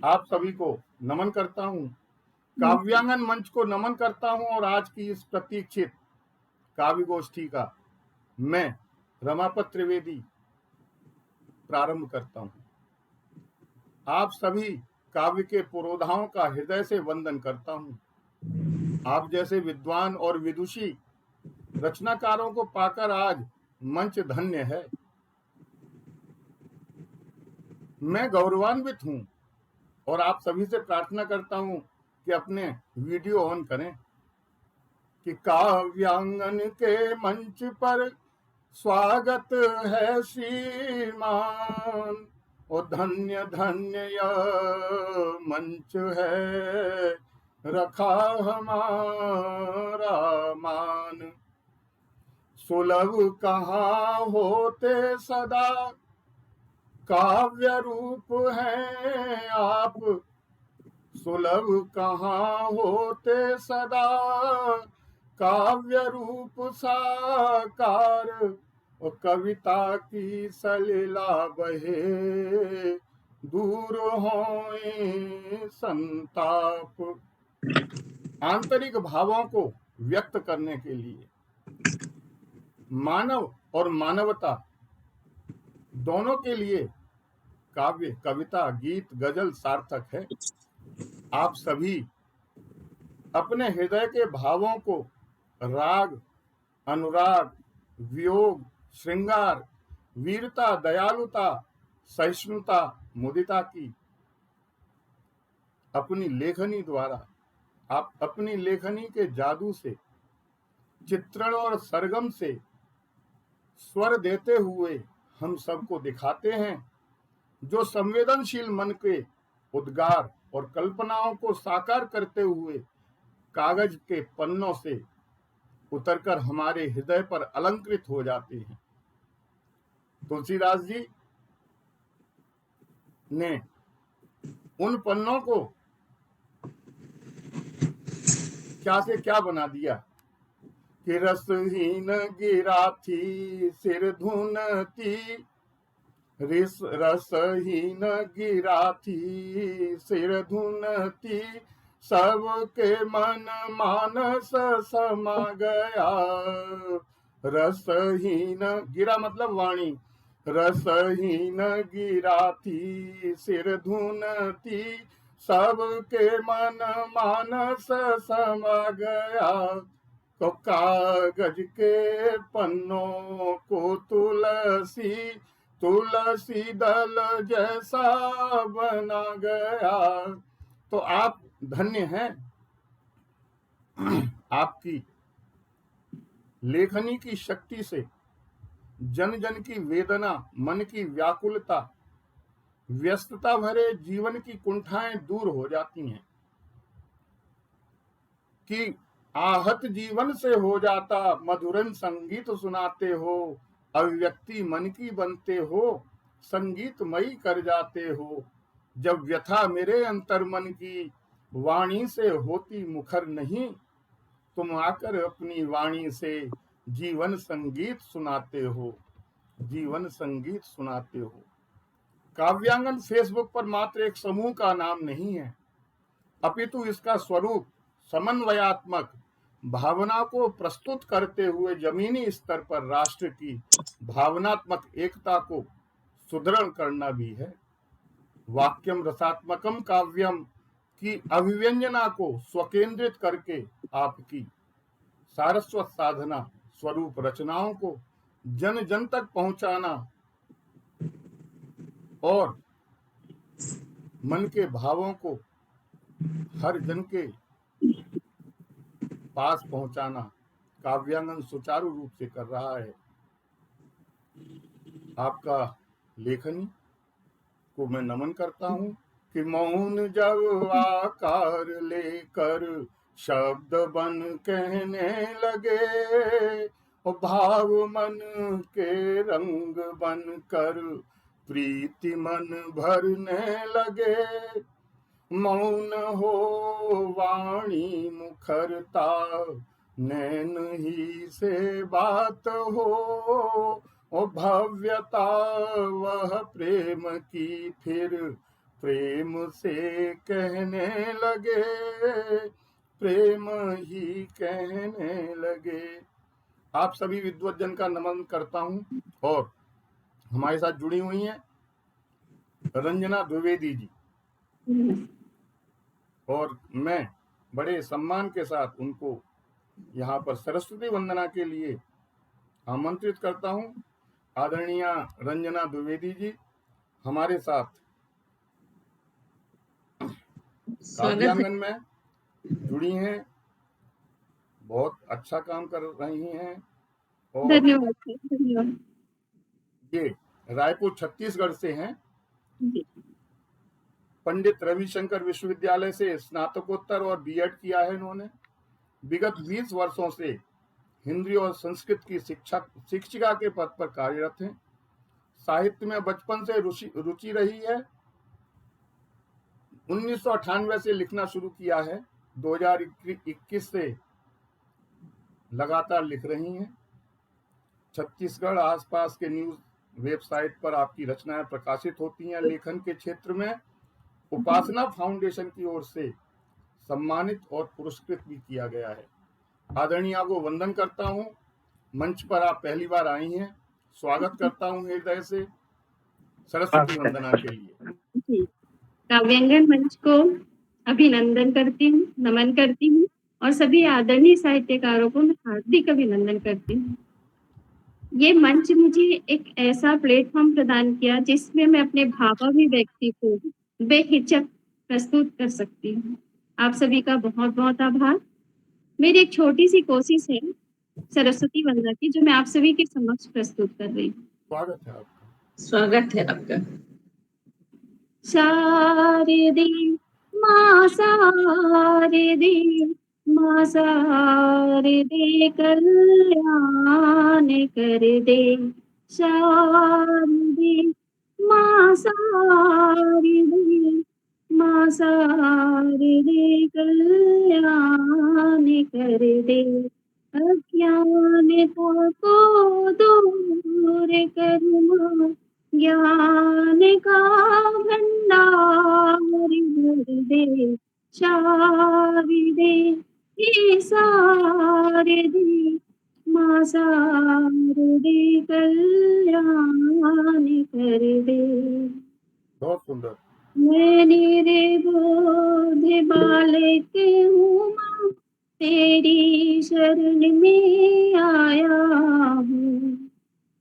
आप सभी को नमन करता हूँ। काव्यांगन मंच को नमन करता हूँ और आज की इस प्रतीक्षित काव्य गोष्ठी का मैं रमापत त्रिवेदी प्रारंभ करता हूँ। आप सभी काव्य के पुरोधाओं का हृदय से वंदन करता हूँ। आप जैसे विद्वान और विदुषी रचनाकारों को पाकर आज मंच धन्य है। मैं गौरवान्वित हूँ और आप सभी से प्रार्थना करता हूँ कि अपने वीडियो ऑन करें कि काव्यांगन के मंच पर स्वागत है श्रीमान। ओ धन्य धन्य यह मंच है, रखा हमारा मान। सुलभ कहाँ होते सदा, काव्य रूप हैं आप। सुलभ कहाँ होते सदा, काव्य रूप साकार। और कविता की सलिला बहे, दूर होए संताप। आंतरिक भावों को व्यक्त करने के लिए मानव और मानवता दोनों के लिए काव्य, कविता, गीत, गजल सार्थक है। आप सभी अपने हृदय के भावों को राग, अनुराग, वियोग, श्रृंगार, वीरता, दयालुता, सहिष्णुता, मुदिता की अपनी लेखनी द्वारा, आप अपनी लेखनी के जादू से, चित्रण और सरगम से स्वर देते हुए हम सबको दिखाते हैं। जो संवेदनशील मन के उद्गार और कल्पनाओं को साकार करते हुए कागज के पन्नों से उतरकर हमारे हृदय पर अलंकृत हो जाते हैं। तुलसीदास जी ने उन पन्नों को क्या से क्या बना दिया कि रसहीन गिरा थी सिर धुनती, रसहीन गिरा थी सिर धुनती, सबके मन मानस समा गया। रसहीन गिरा मतलब वाणी, रसहीन गिरा थी सिर धुनती, सबके मन मानस समा गया। तो कागज के पन्नों को तुलसी, तुलसी दल जैसा बना गया। तो आप धन्य हैं। आपकी लेखनी की शक्ति से जन जन की वेदना, मन की व्याकुलता, व्यस्तता भरे जीवन की कुंठाएं दूर हो जाती हैं कि आहत जीवन से हो जाता मधुरन संगीत सुनाते हो। अभिव्यक्ति मन की बनते हो, संगीतमयी कर जाते हो। जब व्यथा मेरे अंतर मन की, वाणी से होती मुखर नहीं, तुम आकर अपनी वाणी से जीवन संगीत सुनाते हो, जीवन संगीत सुनाते हो। काव्यांगन फेसबुक पर मात्र एक समूह का नाम नहीं है, अपितु इसका स्वरूप समन्वयात्मक भावना को प्रस्तुत करते हुए जमीनी स्तर पर राष्ट्र की भावनात्मक एकता को सुदृढ़ करना भी है। वाक्यम रसात्मकम काव्यम की अभिव्यंजना को स्वकेंद्रित करके आपकी सारस्वत साधना स्वरूप रचनाओं को जन जन तक पहुंचाना और मन के भावों को हर जन के पास पहुंचाना काव्यांगन सुचारू रूप से कर रहा है। आपका लेखनी को मैं नमन करता हूं कि मौन जब आकार लेकर शब्द बन कहने लगे, और भाव मन के रंग बन कर प्रीति मन भरने लगे। मौन हो वाणी मुखरता, नैन ही से बात हो, ओ भव्यता वह प्रेम की फिर प्रेम से कहने लगे, प्रेम ही कहने लगे। आप सभी विद्वज्जन का नमन करता हूँ। और हमारे साथ जुड़ी हुई हैं रंजना द्विवेदी जी, और मैं बड़े सम्मान के साथ उनको यहाँ पर सरस्वती वंदना के लिए आमंत्रित करता हूँ। आदरणीय रंजना द्विवेदी जी हमारे साथ काव्यांगन में जुड़ी हैं, बहुत अच्छा काम कर रही हैं। और धन्यवाद सर, धन्यवाद। ये रायपुर छत्तीसगढ़ से हैं। पंडित रविशंकर विश्वविद्यालय से स्नातकोत्तर और बीएड किया है इन्होंने। विगत 20 वर्षों से हिंदी और संस्कृत की शिक्षिका के पद पर कार्यरत हैं। साहित्य में बचपन से रुचि रही है। 1998 से लिखना शुरू किया है। 2021 से लगातार लिख रही हैं। छत्तीसगढ़ आसपास के न्यूज वेबसाइट पर आपकी रचनाएं प्रकाशित होती हैं। लेखन के क्षेत्र में उपासना फाउंडेशन की ओर से सम्मानित और पुरस्कृत भी किया गया है। आदरणीय को वंदन करता हूं। मंच पर आप पहली बार आई हैं, स्वागत करता हूं हृदय से सरस्वती वंदना के लिए। काव्यांगन मंच को अभिनंदन करती हूँ, नमन करती हूँ, और सभी आदरणीय साहित्यकारों को मैं हार्दिक अभिनंदन करती हूँ। ये मंच मुझे एक ऐसा प्लेटफॉर्म प्रदान किया जिसमें मैं अपने भावाभिव्यक्ति को बेहिचक प्रस्तुत कर सकती हूँ। आप सभी का बहुत बहुत आभार। मेरी एक छोटी सी कोशिश है सरस्वती वंदना की, जो मैं आप सभी के समक्ष प्रस्तुत कर रही हूँ। स्वागत है आपका। स्वागत है आपका। शारदे माँ शारदे माँ शारदे कल्याण कर दे। शारदे माँ शारदे माँ शारदे कल्याण कर दे। अज्ञानता को दूर कर माँ, ज्ञान का भंडार भर दे। शारदे हे शारदे माँ शारदे कल्याण कर दे। बहुत सुंदर। मैं निर्बोध बालक हूँ माँ, तेरी शरण में आया हूँ।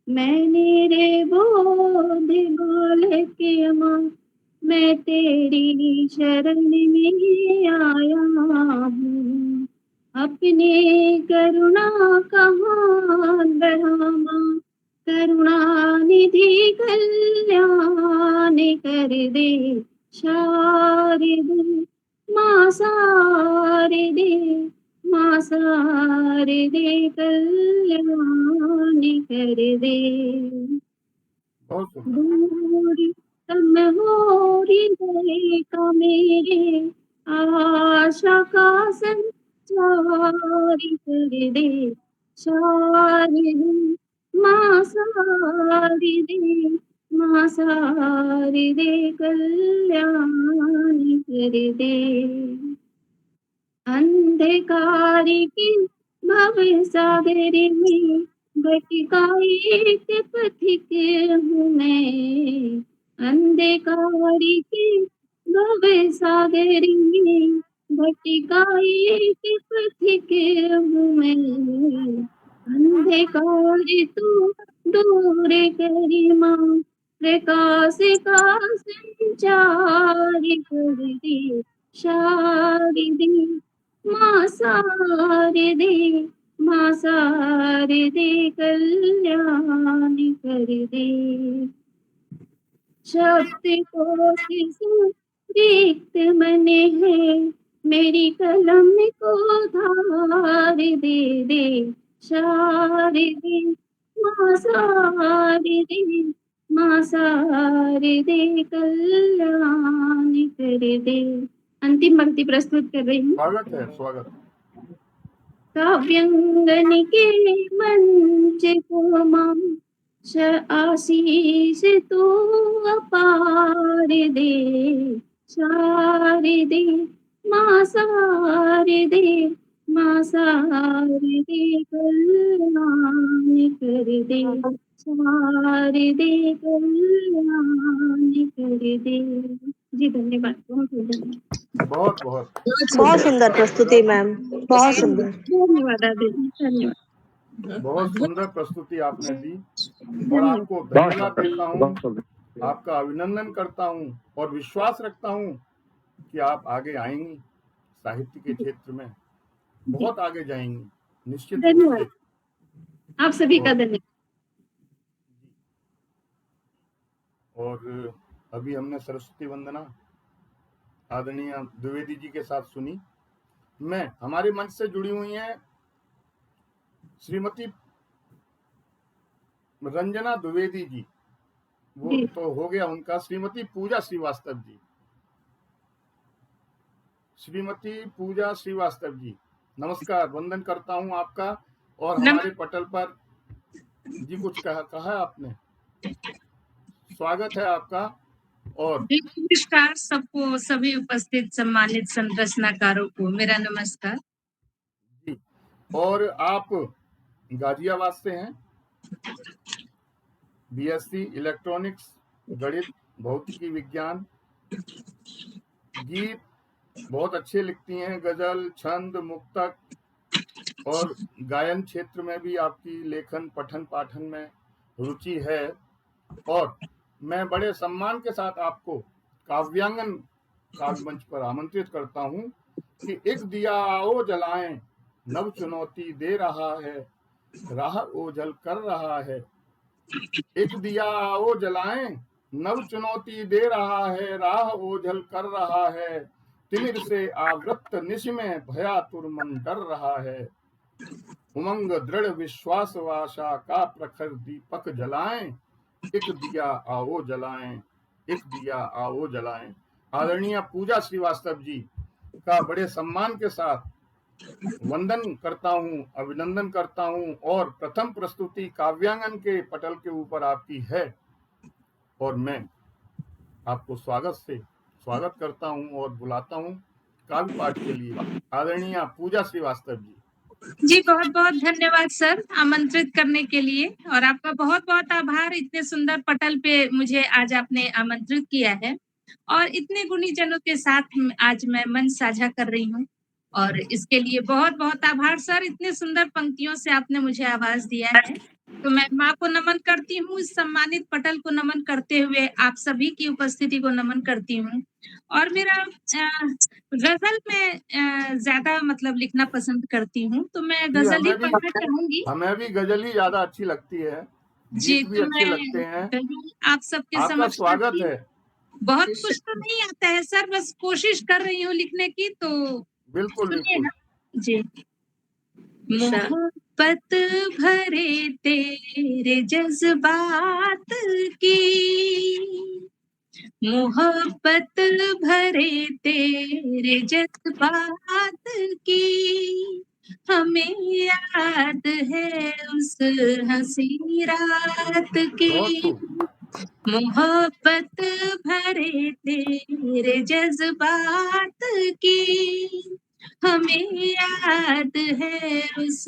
मैं निर्बोध बालक माँ, मैं तेरी शरण में आया हूँ। अपने करुणा का हाथ बढ़ा माँ, करुणा निधि कल्याण कर दे। शारदे माँ शारदे माँ शारदे कल्याण कर दे। दूरी तम हो हृदय का मेरे, आशा का संचार कर दे। शारदे माँ शारदे माँ शारदे कल्याण कर दे। अंधकार की भव सागर में भटकाई एक पथिक हूँ मैं। अंधकार की भव सागर में भटकाई एक पथिक हूँ मैं। अंधकार तू दूर करी माँ, प्रकाश का संचार कर दे। शारदे माँ शारदे माँ शारदे कल्याण कर दे। शब्द कोश रिक्त मन है, मेरी कलम को धार दे दे। शारदे माँ शारदे माँ शारदे कल्याण कर दे। अंतिम पंक्ति प्रस्तुत कर रही हूँ। स्वागत है, स्वागत। काव्यांगन के मंच को माँ, आशीष तो अपार शारदे माँ शारदे माँ शारदे कल्याण कर दे शारदे कल्याण कर दे। जी धन्यवाद, बहुत बहुत धन्यवाद। बहुत बहुत बहुत सुंदर प्रस्तुति मैम, बहुत सुंदर। धन्यवाद आदि, धन्यवाद। बहुत सुंदर प्रस्तुति आपने दी और धन्यवाद। आपको धन्यवाद देता हूँ, आपका अभिनंदन करता हूँ और विश्वास रखता हूँ कि आप आगे आएंगी, साहित्य के क्षेत्र में बहुत आगे जाएंगी निश्चित रूप धन्यवाद, से। आप सभी का धन्यवाद। और अभी हमने सरस्वती वंदना आदरणीय द्विवेदी जी के साथ सुनी। मैं हमारे मंच से जुड़ी हुई हैं श्रीमती रंजना द्विवेदी जी, वो जी। तो हो गया उनका। श्रीमती पूजा श्रीवास्तव जी, श्रीमती पूजा श्रीवास्तव जी नमस्कार, वंदन करता हूं आपका। और हमारे पटल पर जी कुछ कहा आपने, स्वागत है आपका। और नमस्कार सबको, सभी उपस्थित सम्मानित संरचनाकारों को मेरा नमस्कार जी। और आप गाजियाबाद से हैं, बीएससी इलेक्ट्रॉनिक्स, गणित, भौतिकी विज्ञान, गीत बहुत अच्छे लिखती हैं, गजल, छंद, मुक्तक और गायन क्षेत्र में भी आपकी लेखन पठन पाठन में रुचि है। और मैं बड़े सम्मान के साथ आपको काव्यांगन काव्य मंच पर आमंत्रित करता हूं कि एक दिया आओ जलाएं, नव चुनौती दे रहा है, राह ओझल कर रहा है। एक दिया आओ जलाएं, नव चुनौती दे रहा है, राह ओझल कर रहा है। तिमिर से आवृत्त निश में भयातुर मन डर रहा है। उमंग दृढ़ विश्वास आशा का प्रखर दीपक जलाएं, एक दिया आओ जलाएं, एक दिया आओ जलाएं। आदरणीय पूजा श्रीवास्तव जी का बड़े सम्मान के साथ वंदन करता हूं, अभिनंदन करता हूं। और प्रथम प्रस्तुति काव्यांगन के पटल के ऊपर आपकी है और मैं आपको स्वागत करता हूं और बुलाता हूं काव्य पाठ के लिए। आदरणीय पूजा श्रीवास्तव जी। जी, बहुत बहुत धन्यवाद सर आमंत्रित करने के लिए, और आपका बहुत बहुत आभार, इतने सुंदर पटल पे मुझे आज आपने आमंत्रित किया है और इतने गुणीजनों के साथ आज मैं मंच साझा कर रही हूँ, और इसके लिए बहुत बहुत आभार सर। इतने सुंदर पंक्तियों से आपने मुझे आवाज दिया है, तो मैं माँ को नमन करती हूँ, इस सम्मानित पटल को नमन करते हुए आप सभी की उपस्थिति को नमन करती हूँ। और मेरा गजल में ज्यादा मतलब लिखना पसंद करती हूँ, तो मैं गजल ही पढ़ना चाहूंगी। हमें भी गजल ही ज्यादा अच्छी लगती है, जी, गीत भी तो अच्छे मैं लगते हैं। आप सबके आपका समक्ष स्वागत है। बहुत कुछ तो नहीं आता है सर, बस कोशिश कर रही हूँ लिखने की, तो बिल्कुल सुनिए बिल्कुल ना जी। मोहब्बत भरे तेरे जज्बात की, मोहब्बत भरे तेरे जज्बात की, हमें याद है उस हंसी रात की। मोहब्बत भरे तेरे जज्बात की, हमें याद है उस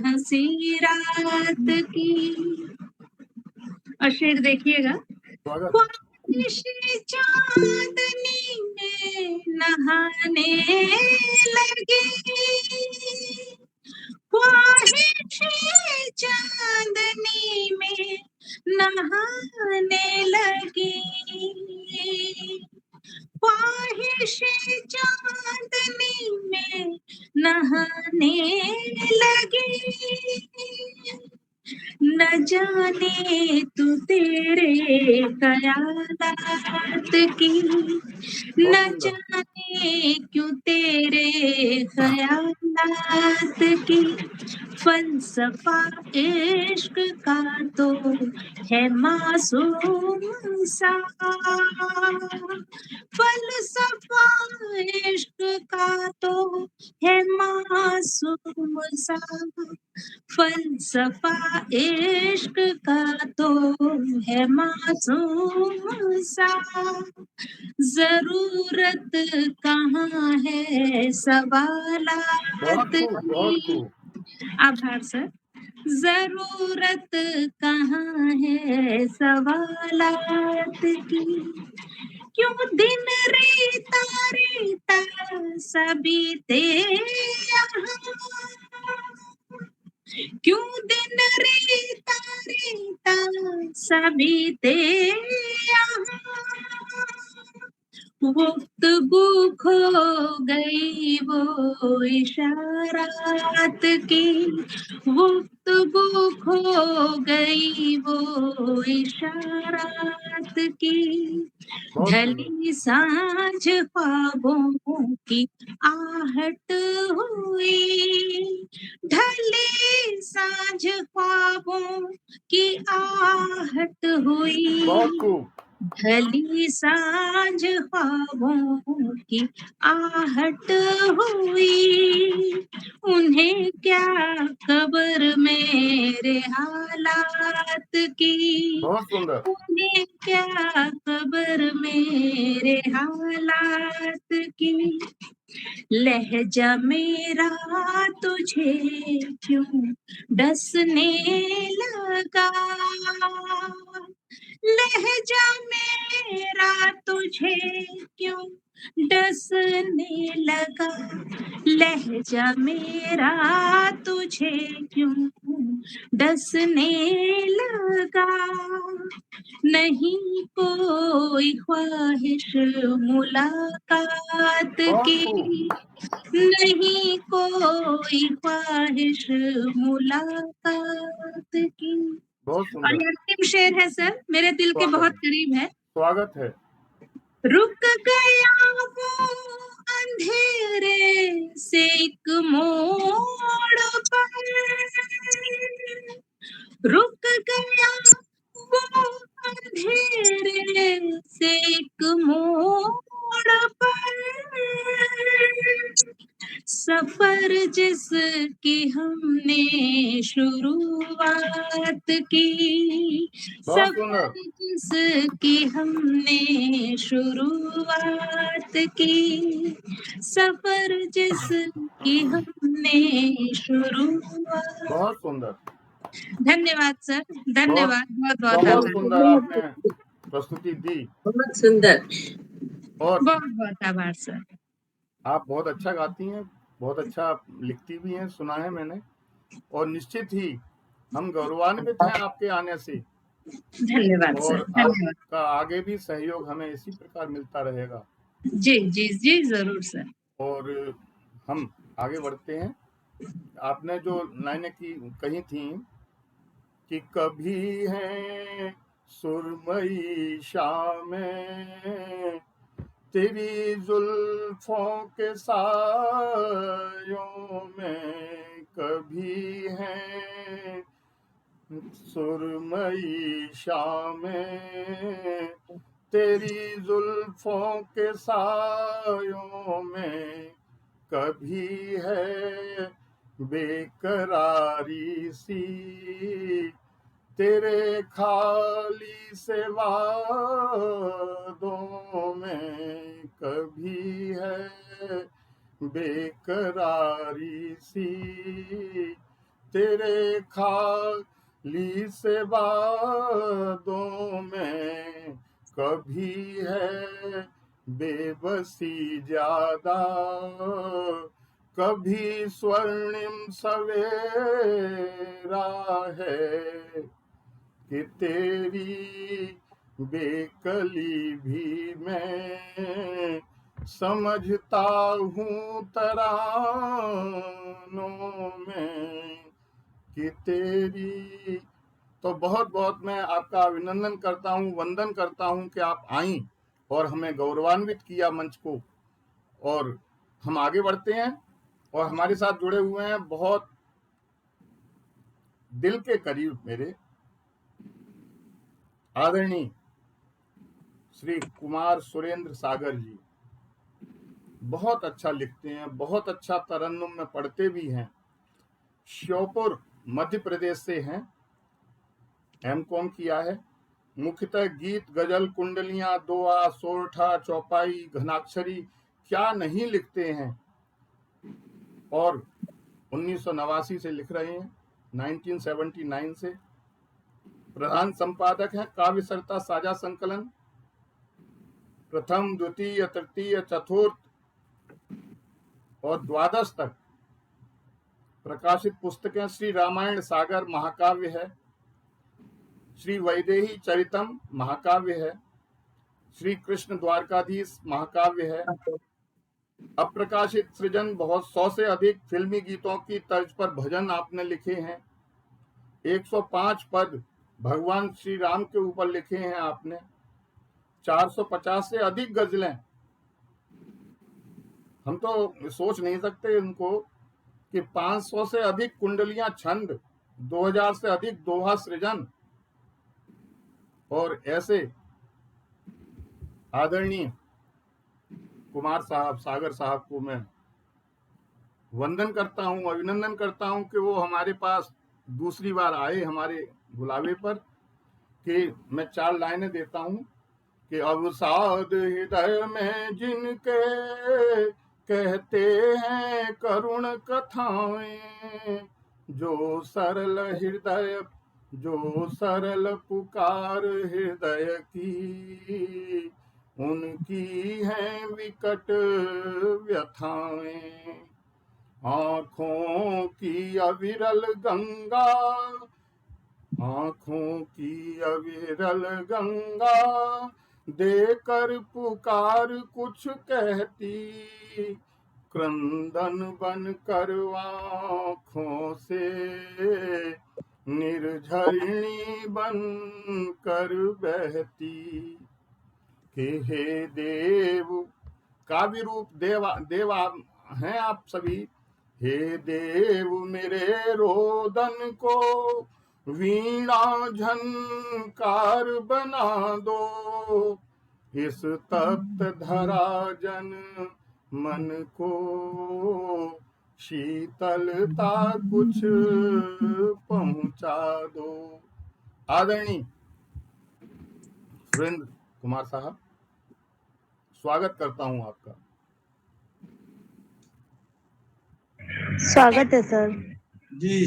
हंसी रात की। और शेर देखिएगा। ख्वाहिश चांदनी में नहाने लगी, ख्वाहिश चांदनी में नहाने लगी, ख्वाहिश चांदनी में नहाने लगी। न जाने तू तेरे ख्यालात की, न जाने क्यों तेरे ख्यालात की, फलसफा इश्क का तो है मासूम सा, फलसफा इश्क का तो है मासूम सा, फलसफा इश्क का तो है मासूम सा, जरूरत कहाँ है सवालात बहुत खूब, बहुत की। खूब। आभार सर। जरूरत कहाँ है सवालात की, क्यों दिन रीता रीता सभी ते यहाँ, क्यों दिन रीता रीता सभी ते यहाँ, गुफ्तगू खो गई वो इशारात की, गुफ्तगू खो गई वो इशारात की, बहुत सुंदर। ढली सांझ ख्वाबों की आहट हुई, ढली सांझ ख्वाबों की आहट हुई, बहुत खूब। ढली सांझ ख्वाबों की आहट हुई, उन्हें क्या खबर मेरे हालात की, बहुत सुंदर। उन्हें क्या खबर मेरे हालात की, लहजा मेरा तुझे क्यों डसने लगा, लहजा मेरा तुझे क्यों डसने लगा, लहजा मेरा तुझे क्यों डसने लगा, नहीं कोई ख्वाहिश मुलाकात बहुत की, खूब। नहीं कोई ख्वाहिश मुलाकात की। बहुत और सुंदर। ये अंतिम शेर है सर, मेरे दिल के स्वागत बहुत है, करीब है। स्वागत है। रुक गया वो अंधेरे से एक मोड़ पर, रुक गया वो अंधेरे से एक मोड़ पर, सफर जिसकी हमने शुरुआत की, बहुत सुंदर। सफर जिसकी हमने शुरुआत की, सफर जिसकी हमने शुरुआत। बहुत सुंदर। धन्यवाद सर, बहुत धन्यवाद, बहुत बहुत बहुत आभार, सुंदर आपने प्रस्तुति दी। बहुत सुंदर। और बहुत बहुत आभार सर। आप बहुत अच्छा गाती हैं, बहुत अच्छा लिखती भी हैं, सुना है मैंने। और निश्चित ही हम गौरवान्वित हैं आपके आने से, धन्यवाद सर, और धन्यवाद। आपका आगे भी सहयोग हमें इसी प्रकार मिलता रहेगा। जी जी जी, जरूर सर। और हम आगे बढ़ते हैं। आपने जो लाइनें कही थी कि कभी है सुरमई शामें तेरी जुल्फों के सायों में, कभी है सुरमई शामें तेरी जुल्फों के सायों में, कभी है बेकरारी सी तेरे खाली से वादों में, कभी है बेकरारी सी तेरे खाली से वादों में, कभी है बेबसी ज्यादा, कभी स्वर्णिम सवेरा है कि तेरी बेकली भी मैं समझता हूँ तरानों में कि तेरी। तो बहुत बहुत मैं आपका अभिनंदन करता हूँ, वंदन करता हूँ कि आप आईं और हमें गौरवान्वित किया मंच को। और हम आगे बढ़ते हैं। और हमारे साथ जुड़े हुए हैं बहुत दिल के करीब मेरे आदरणीय श्री कुमार सुरेंद्र सागर जी। बहुत अच्छा लिखते हैं, बहुत अच्छा तरन्नुम में पढ़ते भी हैं। श्योपुर मध्य प्रदेश से हैं, एमकॉम किया है। मुख्यतः गीत, गजल, कुंडलियां, दोहा, सोरठा, चौपाई, घनाक्षरी क्या नहीं लिखते हैं। और 1989 से लिख रहे हैं, 1979 से। प्रधान संपादक हैं काव्य सरिता साझा संकलन, प्रथम, द्वितीय, तृतीय, चतुर्थ और द्वादश तक प्रकाशित पुस्तकें श्री रामायण सागर महाकाव्य है, श्री वैदेही चरितम महाकाव्य है, श्री कृष्ण द्वारकाधीश महाकाव्य है। अप्रकाशित सृजन बहुत 100 से अधिक फिल्मी गीतों की तर्ज पर भजन आपने लिखे हैं। 105 पद भगवान श्री राम के ऊपर लिखे हैं आपने। 450 से अधिक गजलें, हम तो सोच नहीं सकते इनको, कि 500 से अधिक कुंडलियां छंद, 2000 से अधिक दोहा सृजन। और ऐसे आदरणीय कुमार साहब, सागर साहब को मैं वंदन करता हूं, अभिनंदन करता हूं कि वो हमारे पास दूसरी बार आए हमारे बुलावे पर। कि मैं 4 लाइनें देता हूं कि अवसाद हृदय में जिनके कहते हैं करुण कथाएं, जो सरल पुकार हृदय की, उनकी है विकट व्यथाएं। आंखों की अविरल गंगा देकर पुकार कुछ कहती, क्रंदन बन कर आंखों से निर्झरिणी बन कर बहती। कि हे देव, काव्य रूप देवा हैं आप सभी। हे देव मेरे रोदन को वीणा झनकार बना दो, इस तप्त धरा जन मन को शीतलता कुछ पहुंचा दो। आदरणीय सुरेंद्र कुमार साहब, स्वागत करता हूं आपका। स्वागत है सर जी।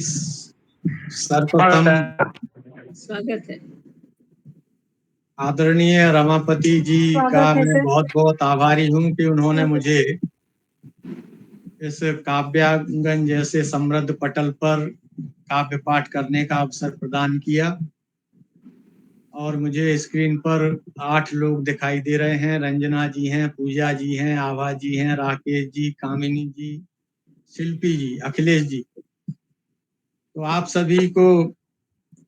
सर्वप्रथम स्वागत है। आदरणीय रमापति जी का स्वागत है मैं सर। बहुत बहुत आभारी हूँ कि उन्होंने मुझे इस काव्यांगन जैसे समृद्ध पटल पर काव्य पाठ करने का अवसर प्रदान किया। और मुझे स्क्रीन पर 8 लोग दिखाई दे रहे हैं। रंजना जी हैं, पूजा जी हैं, आभा जी हैं, राकेश जी, कामिनी जी, शिल्पी जी, अखिलेश जी। तो आप सभी को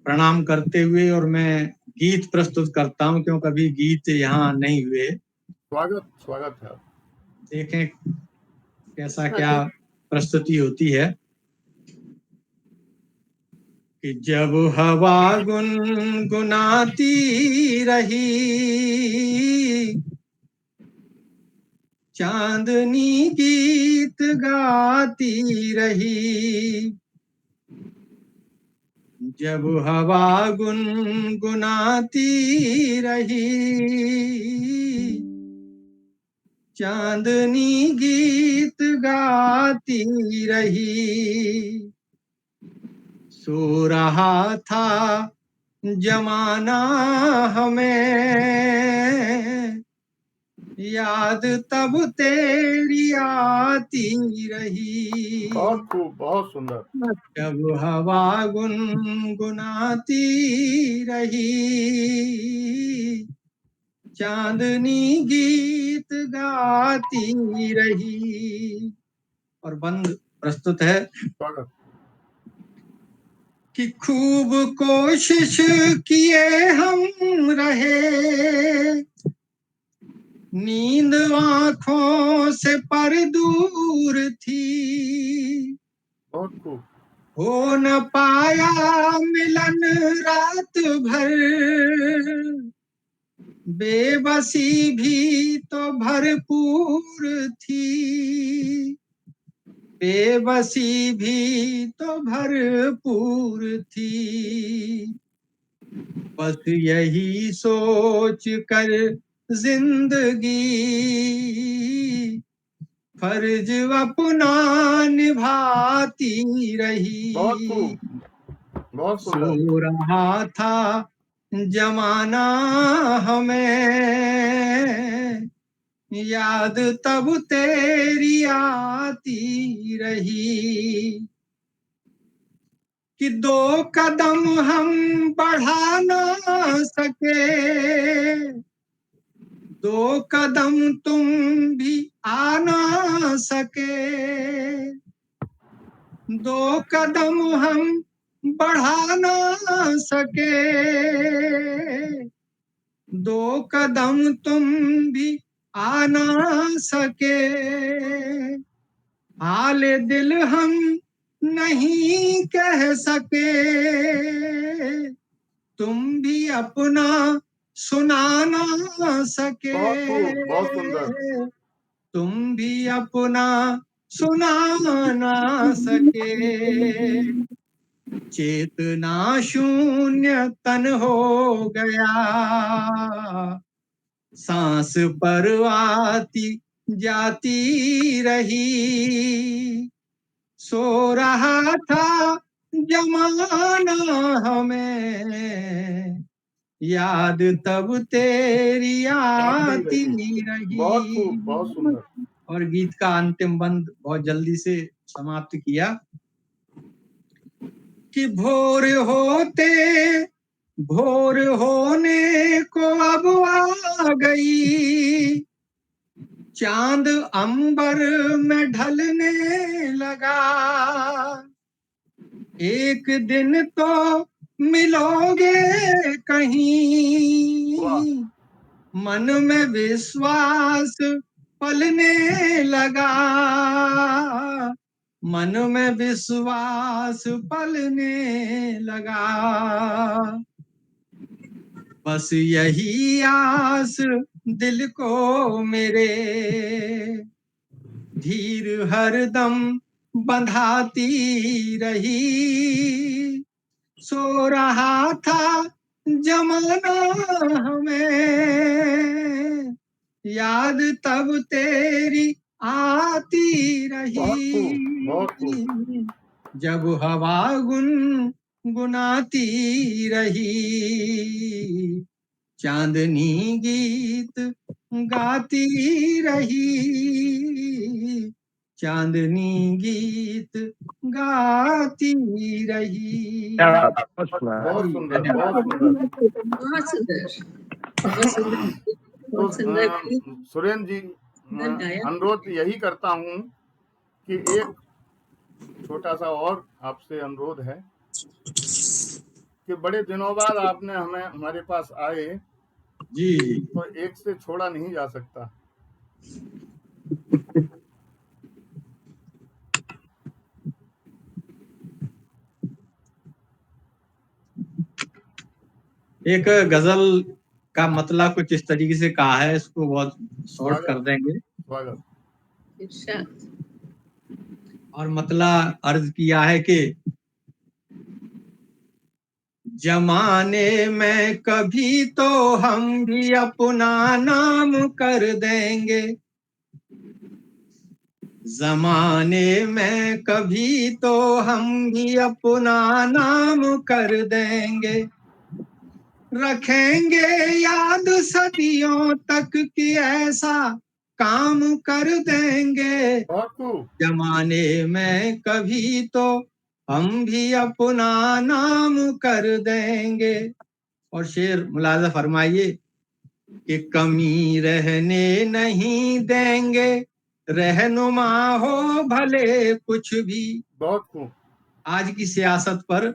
प्रणाम करते हुए और मैं गीत प्रस्तुत करता हूं, क्योंकि कभी गीत यहाँ नहीं हुए। स्वागत है। देखें कैसा क्या प्रस्तुति होती है। कि जब हवा गुनगुनाती रही, चांदनी गीत गाती रही। जब हवा गुनगुनाती रही, चांदनी गीत गाती रही। सो रहा था जमाना हमें, याद तब तेरी आती रही। बहुत खूब, बहुत सुंदर। जब हवा गुनगुनाती रही, चांदनी गीत गाती रही। और बंद प्रस्तुत है। स्वागत। कि खूब कोशिश किए हम रहे, नींद आंखों से पर दूर थी, बहुत खूब। हो न पाया मिलन रात भर, बेबसी भी तो भरपूर थी, बेबसी भी तो भरपूर थी। बस यही सोच कर जिंदगी फर्ज अपना निभाती रही। बहुत खूब, बहुत सुंदर। सो रहा था जमाना हमें, याद तब तेरी आती रही, कि 2 कदम हम बढ़ा ना सके, 2 कदम तुम भी आ ना सके, 2 कदम हम बढ़ा ना सके, 2 कदम तुम भी आ ना सके, हाल दिल हम नहीं कह सके, तुम भी अपना सुना ना सके, बहुत खूब, बहुत सुंदर। तुम भी अपना सुना ना सके, चेतना शून्य तन हो गया, सांस पर आती जाती रही, सो रहा था जमाना हमें, याद तब तेरी आती रही। बहुत खूब, बहुत सुंदर। और गीत का अंतिम बंद बहुत जल्दी से समाप्त किया, कि भोर होने को अब आ गई, चांद अंबर में ढलने लगा, एक दिन तो मिलोगे कहीं, मन में विश्वास पलने लगा, मन में विश्वास पलने लगा, बस यही आस दिल को मेरे, धीर हरदम बंधाती रही, सो रहा था जमाना हमें, याद तब तेरी आती रही, बहुत खूब। जब हवा गुनगुनाती रही, चांदनी गीत गाती रही, चांदनी गीत गाती रही। बहुत सुंदर, बहुत सुंदर। बहुत सुंदर, बहुत सुंदर, तो बहुत सुंदर गीत सुरेंद्र जी, गाया। अनुरोध यही करता हूँ कि एक छोटा सा और आपसे अनुरोध है कि बड़े दिनों बाद आपने हमारे पास आए, जी जी, तो एक से छोड़ा नहीं जा सकता। एक गजल का मतलब कुछ इस तरीके से कहा है, इसको बहुत शॉर्ट कर देंगे। स्वागत। इरशाद। और मतलब अर्ज किया है कि जमाने में कभी तो हम भी अपना नाम कर देंगे, जमाने में कभी तो हम भी अपना नाम कर देंगे, रखेंगे याद सदियों तक कि ऐसा काम कर देंगे, बहुत खूब। जमाने में कभी तो हम भी अपना नाम कर देंगे। और शेर मुलाजा फरमाइए कि कमी रहने नहीं देंगे, रहनुमा हो भले कुछ भी। बहुत खूब। आज की सियासत पर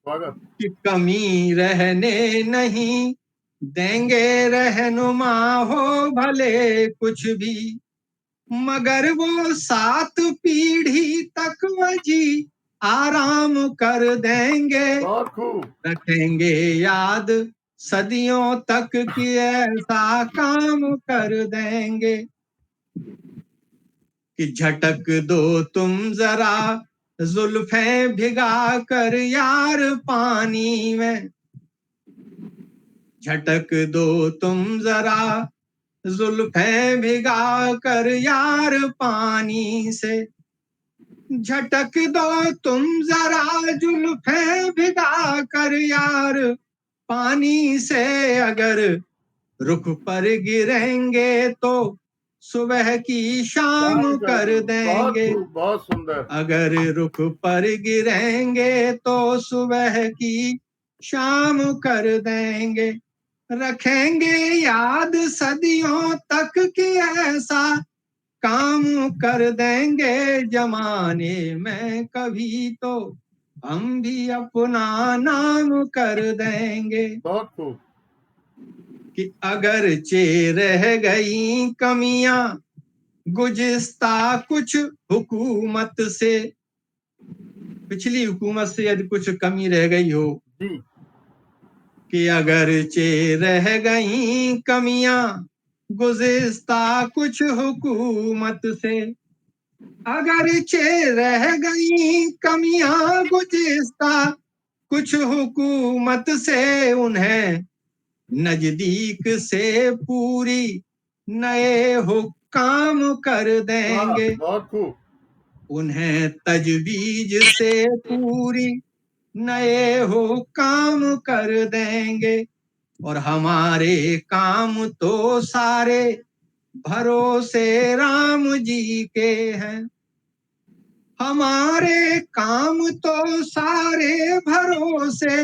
स्वागत। कि कमी रहने नहीं देंगे रहनुमा हो भले कुछ भी, मगर वो 7 पीढ़ी तक वजी आराम कर देंगे। बहुत खूब। रखेंगे याद सदियों तक कि ऐसा काम कर देंगे कि झटक दो तुम जरा जुल्फें भिगा कर यार पानी में, झटक दो तुम जरा जुल्फें भिगा कर यार पानी से, झटक दो तुम जरा जुल्फें भिगा कर यार पानी से, अगर रुख पर गिरेंगे तो सुबह की शाम कर बहुत देंगे, खूब, बहुत सुंदर। अगर रुख पर गिरेंगे तो सुबह की शाम कर देंगे। रखेंगे याद सदियों तक कि ऐसा काम कर देंगे, जमाने में कभी तो हम भी अपना नाम कर देंगे। बहुत खूब। कि अगर चे रह गई कमियां गुज़िस्ता कुछ हुकूमत से, पिछली हुकूमत से यदि कुछ कमी रह गई हो, जी। कि अगर चे रह गई कमियां गुज़िस्ता कुछ हुकूमत से, अगर चे रह गई कमियां गुज़िस्ता कुछ हुकूमत से, उन्हें नजदीक से पूरी नए हुक्काम कर वाह, देंगे, बहुत खूब। उन्हें तजवीज से पूरी नए हुक्काम कर देंगे। और हमारे काम तो सारे भरोसे राम जी के हैं, हमारे काम तो सारे भरोसे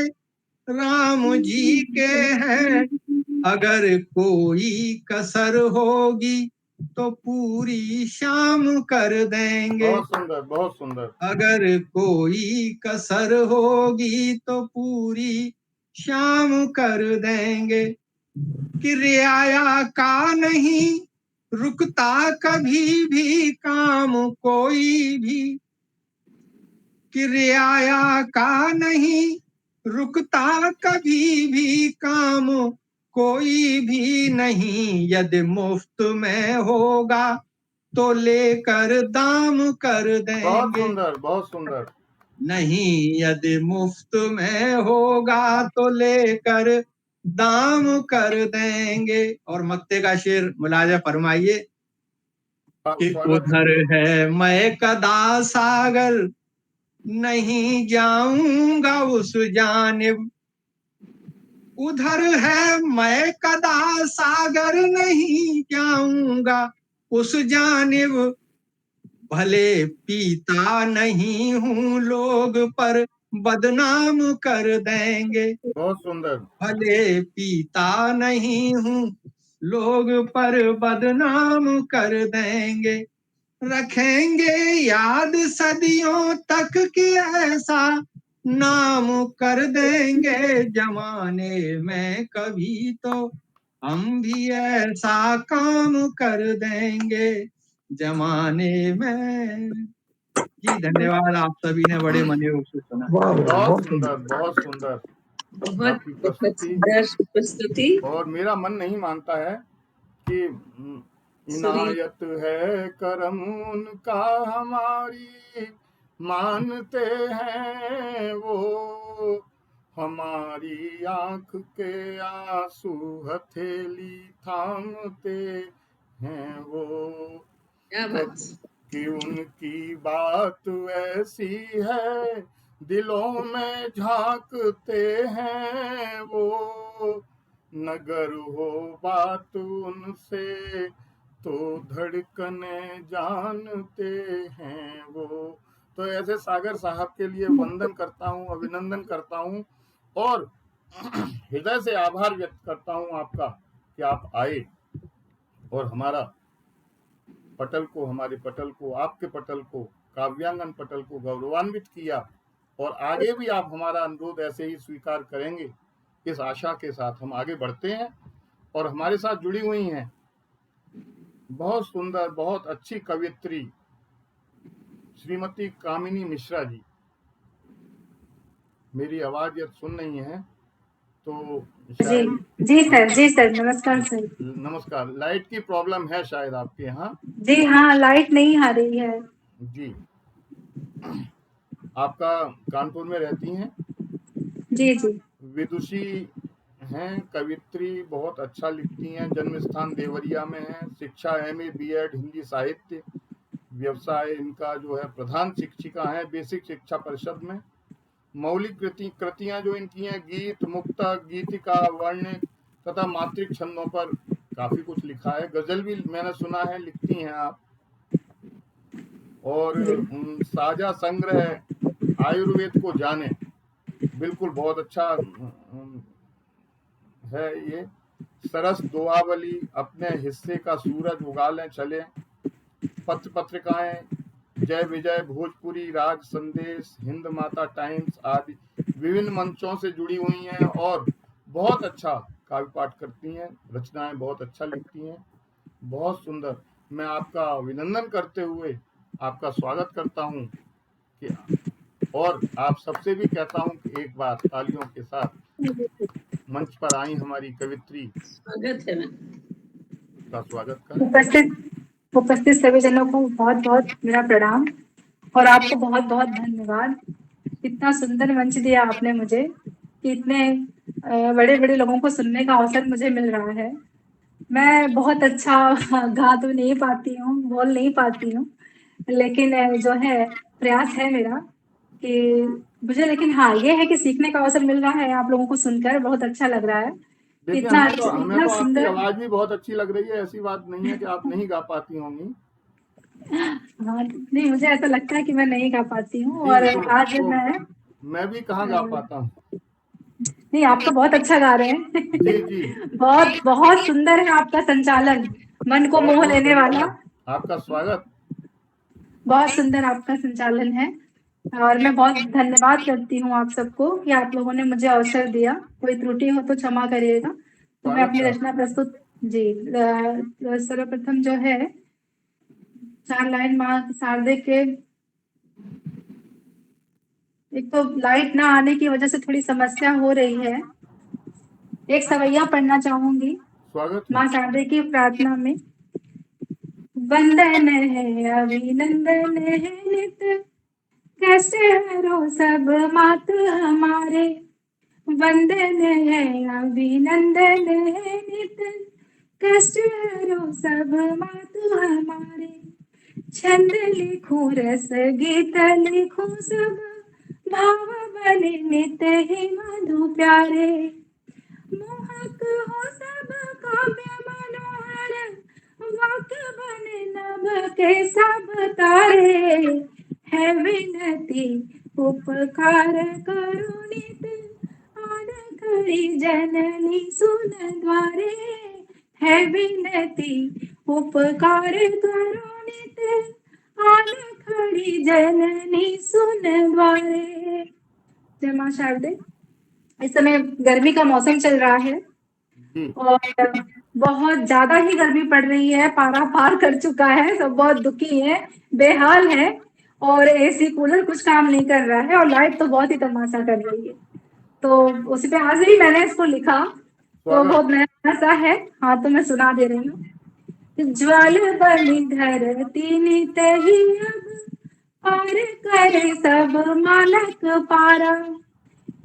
राम जी के हैं। अगर कोई कसर होगी तो पूरी शाम कर देंगे, बहुत सुंदर, बहुत सुंदर। अगर कोई कसर होगी तो पूरी शाम कर देंगे। कि रियाया का नहीं रुकता कभी भी काम कोई भी, कि रियाया का नहीं रुकता कभी भी काम कोई भी नहीं, यदि मुफ्त में होगा तो लेकर दाम कर बहुत देंगे, सुंदर, बहुत सुंदर। नहीं यदि मुफ्त में होगा तो लेकर दाम कर देंगे। और मक्ते का शेर मुलाजा फरमाइए कि स्वागत उधर है मैं कदा सागर नहीं जाऊंगा उस जानिब, उधर है मैं कदा सागर नहीं जाऊंगा उस जानिब, भले पीता नहीं हूं लोग पर बदनाम कर देंगे, बहुत सुंदर। भले पीता नहीं हूं लोग पर बदनाम कर देंगे। रखेंगे याद सदियों तक कि ऐसा नाम कर देंगे, जमाने में कभी तो हम भी ऐसा काम कर देंगे, जमाने में। जी धन्यवाद, आप सभी ने बड़े मने रूप से सुना। बहुत सुंदर, बहुत सुंदर बहुत आपकी बहुत प्रस्तुति। सुंदर प्रस्तुति। और मेरा मन नहीं मानता है कि सुरीली इनायत है करम उनका हमारी, मानते हैं वो, हमारी आंख के आंसू हथेली थामते हैं वो, क्या बात। कि उनकी बात ऐसी है दिलों में झांकते हैं वो, नगर हो बात उनसे तो धड़कने जानते हैं वो। तो ऐसे सागर साहब के लिए वंदन करता हूँ, अभिनंदन करता हूँ और हृदय से आभार व्यक्त करता हूँ आपका कि आप आए और हमारा पटल को, हमारे पटल को, आपके पटल को, काव्यांगन पटल को गौरवान्वित किया। और आगे भी आप हमारा अनुरोध ऐसे ही स्वीकार करेंगे इस आशा के साथ हम आगे बढ़ते हैं। और हमारे साथ जुड़ी हुई हैं बहुत सुंदर, बहुत अच्छी कवियत्री श्रीमती कामिनी मिश्रा जी। मेरी आवाज यदि सुन नहीं है तो जी शायद। जी सर, नमस्कार सर। नमस्कार। लाइट की प्रॉब्लम है शायद आपके यहाँ। जी हाँ, लाइट नहीं आ रही है। जी, आपका कानपुर में रहती हैं? जी जी। विदुषी हैं, कवित्री, बहुत अच्छा लिखती हैं। जन्म स्थान देवरिया में है। शिक्षा MA BEd हिंदी साहित्य। व्यवसाय इनका जो है प्रधान शिक्षिका हैं बेसिक शिक्षा परिषद में। मौलिक कृतियां जो इनकी हैं गीत, मुक्तक, गीतिका, वर्ण तथा मात्रिक छंदों पर काफी कुछ लिखा है। गजल भी मैंने सुना है लिखती हैं आप। और साझा संग्रह आयुर्वेद को जाने, बिल्कुल बहुत अच्छा है ये। सरस दुआवली, अपने हिस्से का सूरज उगा लें चले, पत्र पत्रिकाएं जय विजय, भोजपुरी, राज संदेश, हिंद माता टाइम्स आदि विभिन्न मंचों से जुड़ी हुई हैं और बहुत अच्छा काव्य पाठ करती हैं। रचनाएं बहुत अच्छा लिखती हैं, बहुत सुंदर। मैं आपका अभिनंदन करते हुए आपका स्वागत करता हूं कि, और आप सबसे भी कहता हूं कि एक बार तालियों के साथ मंच पर आई हमारी कवित्री स्वागत है का स्वागत करें। उपस्थित सभी जनों को बहुत बहुत मेरा प्रणाम और आपको बहुत बहुत धन्यवाद। इतना सुंदर मंच दिया आपने मुझे कि इतने बड़े बड़े लोगों को सुनने का अवसर मुझे मिल रहा है। मैं बहुत अच्छा गा तो नहीं पाती हूँ, बोल नहीं पाती हूँ, लेकिन जो है प्रयास है मेरा कि मुझे, लेकिन हाँ ये है कि सीखने का अवसर मिल रहा है। आप लोगों को सुनकर बहुत अच्छा लग रहा है। देखिए, इतना हमें इतना तो आपकी सुंदर। आवाज भी बहुत अच्छी लग रही है। ऐसी बात नहीं है कि आप नहीं गा पाती होंगी। हाँ नहीं, मुझे ऐसा लगता है कि मैं नहीं गा पाती हूँ। जी, और तो आज मैं भी कहाँ गा पाता हूँ। नहीं, आप तो बहुत अच्छा गा रहे हैं। जी जी, बहुत बहुत सुंदर है आपका संचालन, मन को बहुत मोह बहुत लेने वाला। धन्यवाद। आपका स्वागत। बहुत सुंदर आपका संचालन है और मैं बहुत धन्यवाद करती हूँ आप सबको कि आप लोगों ने मुझे अवसर दिया। कोई त्रुटि हो तो क्षमा करिएगा। तो मैं अपनी रचना प्रस्तुत। जी, सर्वप्रथम जो है 4 लाइन माँ शारदे के। एक तो लाइट ना आने की वजह से थोड़ी समस्या हो रही है। एक सवैया पढ़ना चाहूंगी स्वागत है। माँ शारदे की प्रार्थना में। वंदन है अभिनंदन है नित, कैसे हरो सब मात हमारे। वंदन है अभिनंदन है नित, कष्ट हरो सब मात हमारे। छंद लिखूं रस गीत लिखूं सब, भाव बने नित ही मधु प्यारे। मोहक हो सब काव्य मनोहर, वाक्य बने नभ के सब तारे। है विनती उपकार करो नित, आन करी जननी सुन द्वारे। है विनती उपकार करो नित, आन खड़ी जननी सुन द्वारे। जय माँ शारदे। इस समय गर्मी का मौसम चल रहा है और बहुत ज्यादा ही गर्मी पड़ रही है। पारा पार कर चुका है, सब बहुत दुखी है, बेहाल है और AC कूलर कुछ काम नहीं कर रहा है और लाइट तो बहुत ही तमाशा कर रही है। तो उसी पे आज ही मैंने इसको लिखा, तो बहुत नया सा है। हाँ, तो मैं सुना दे रही हूँ। ज्वाल बनी धरती नित ही अब, पार करे सब मानक पारा।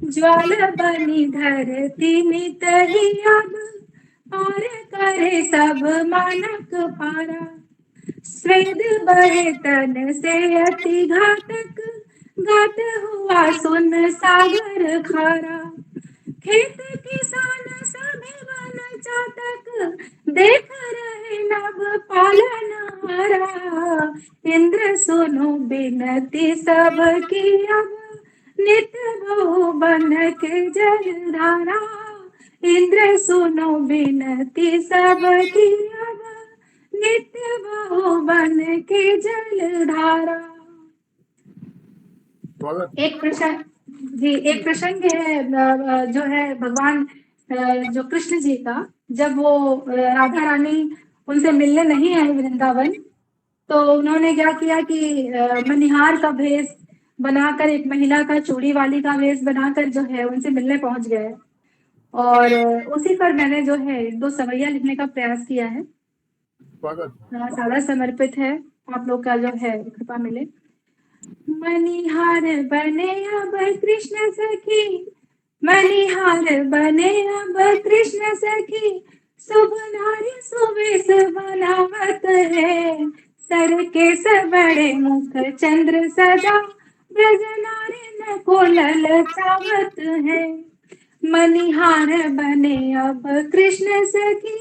ज्वाल बनी धरती नित ही अब, पार करे सब मानक पारा। स्वेद बहे तन से अति घातक, घात हुआ सुन सागर खारा। खेत किसान सभी वन चातक, देख रहे नभ पालन हारा। इंद्र सुनो बिनती सबकी अब, नित बहु बन के जल धारा। इंद्र सुनो बिनती सबकी अब, नित्य बहु बन के जल धारा। एक प्रश्न जी, एक प्रसंग है जो है भगवान जो कृष्ण जी का, जब वो राधा रानी उनसे मिलने नहीं आई वृंदावन, तो उन्होंने क्या किया कि मनिहार का भेष बनाकर, एक महिला का, चूड़ी वाली का भेष बनाकर जो है उनसे मिलने पहुंच गए। और उसी पर मैंने जो है 1-2 सवैया लिखने का प्रयास किया है। स्वागत। सादा समर्पित है, आप लोग का जो है कृपा मिले। मनिहार बने अब कृष्ण सखी, मनिहार बने अब कृष्ण सखी, शुभ नारी सुवेश बनावत है, सर के सबड़े मुख चंद्र सजा, ब्रज नारी न को ललचावत है। मनिहार बने अब कृष्ण सखी,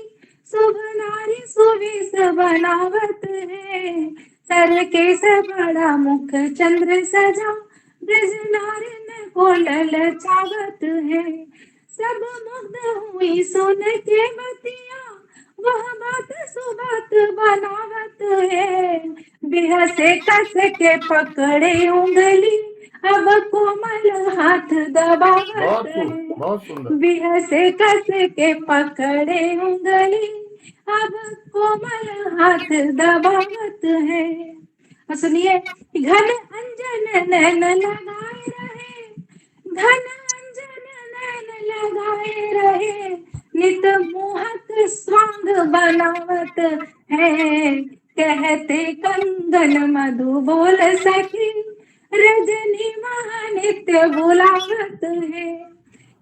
शुभ नारी सुवेश बनावत है, सर के सबड़ा मुख चंद्र सजा, ब्रज नारी न को ललचावत है। सब मुग्ध हुई सुन के बतिया, वह बात सुबात बनावत है, बिहसे कस के पकड़े उंगली, अब कोमल हाथ दबावत है। बहुत सुंदर। बिहसे कस के पकड़े उंगली, अब कोमल हाथ दबावत है। और सुनिए, घन अंजन नैन लगाए रहे, घन अंजन नैन लगाए रहे, नित मोहक स्वांग बनावत है, कहते कंगन मधु बोल सखी, रजनी महानित्य बुलावत है,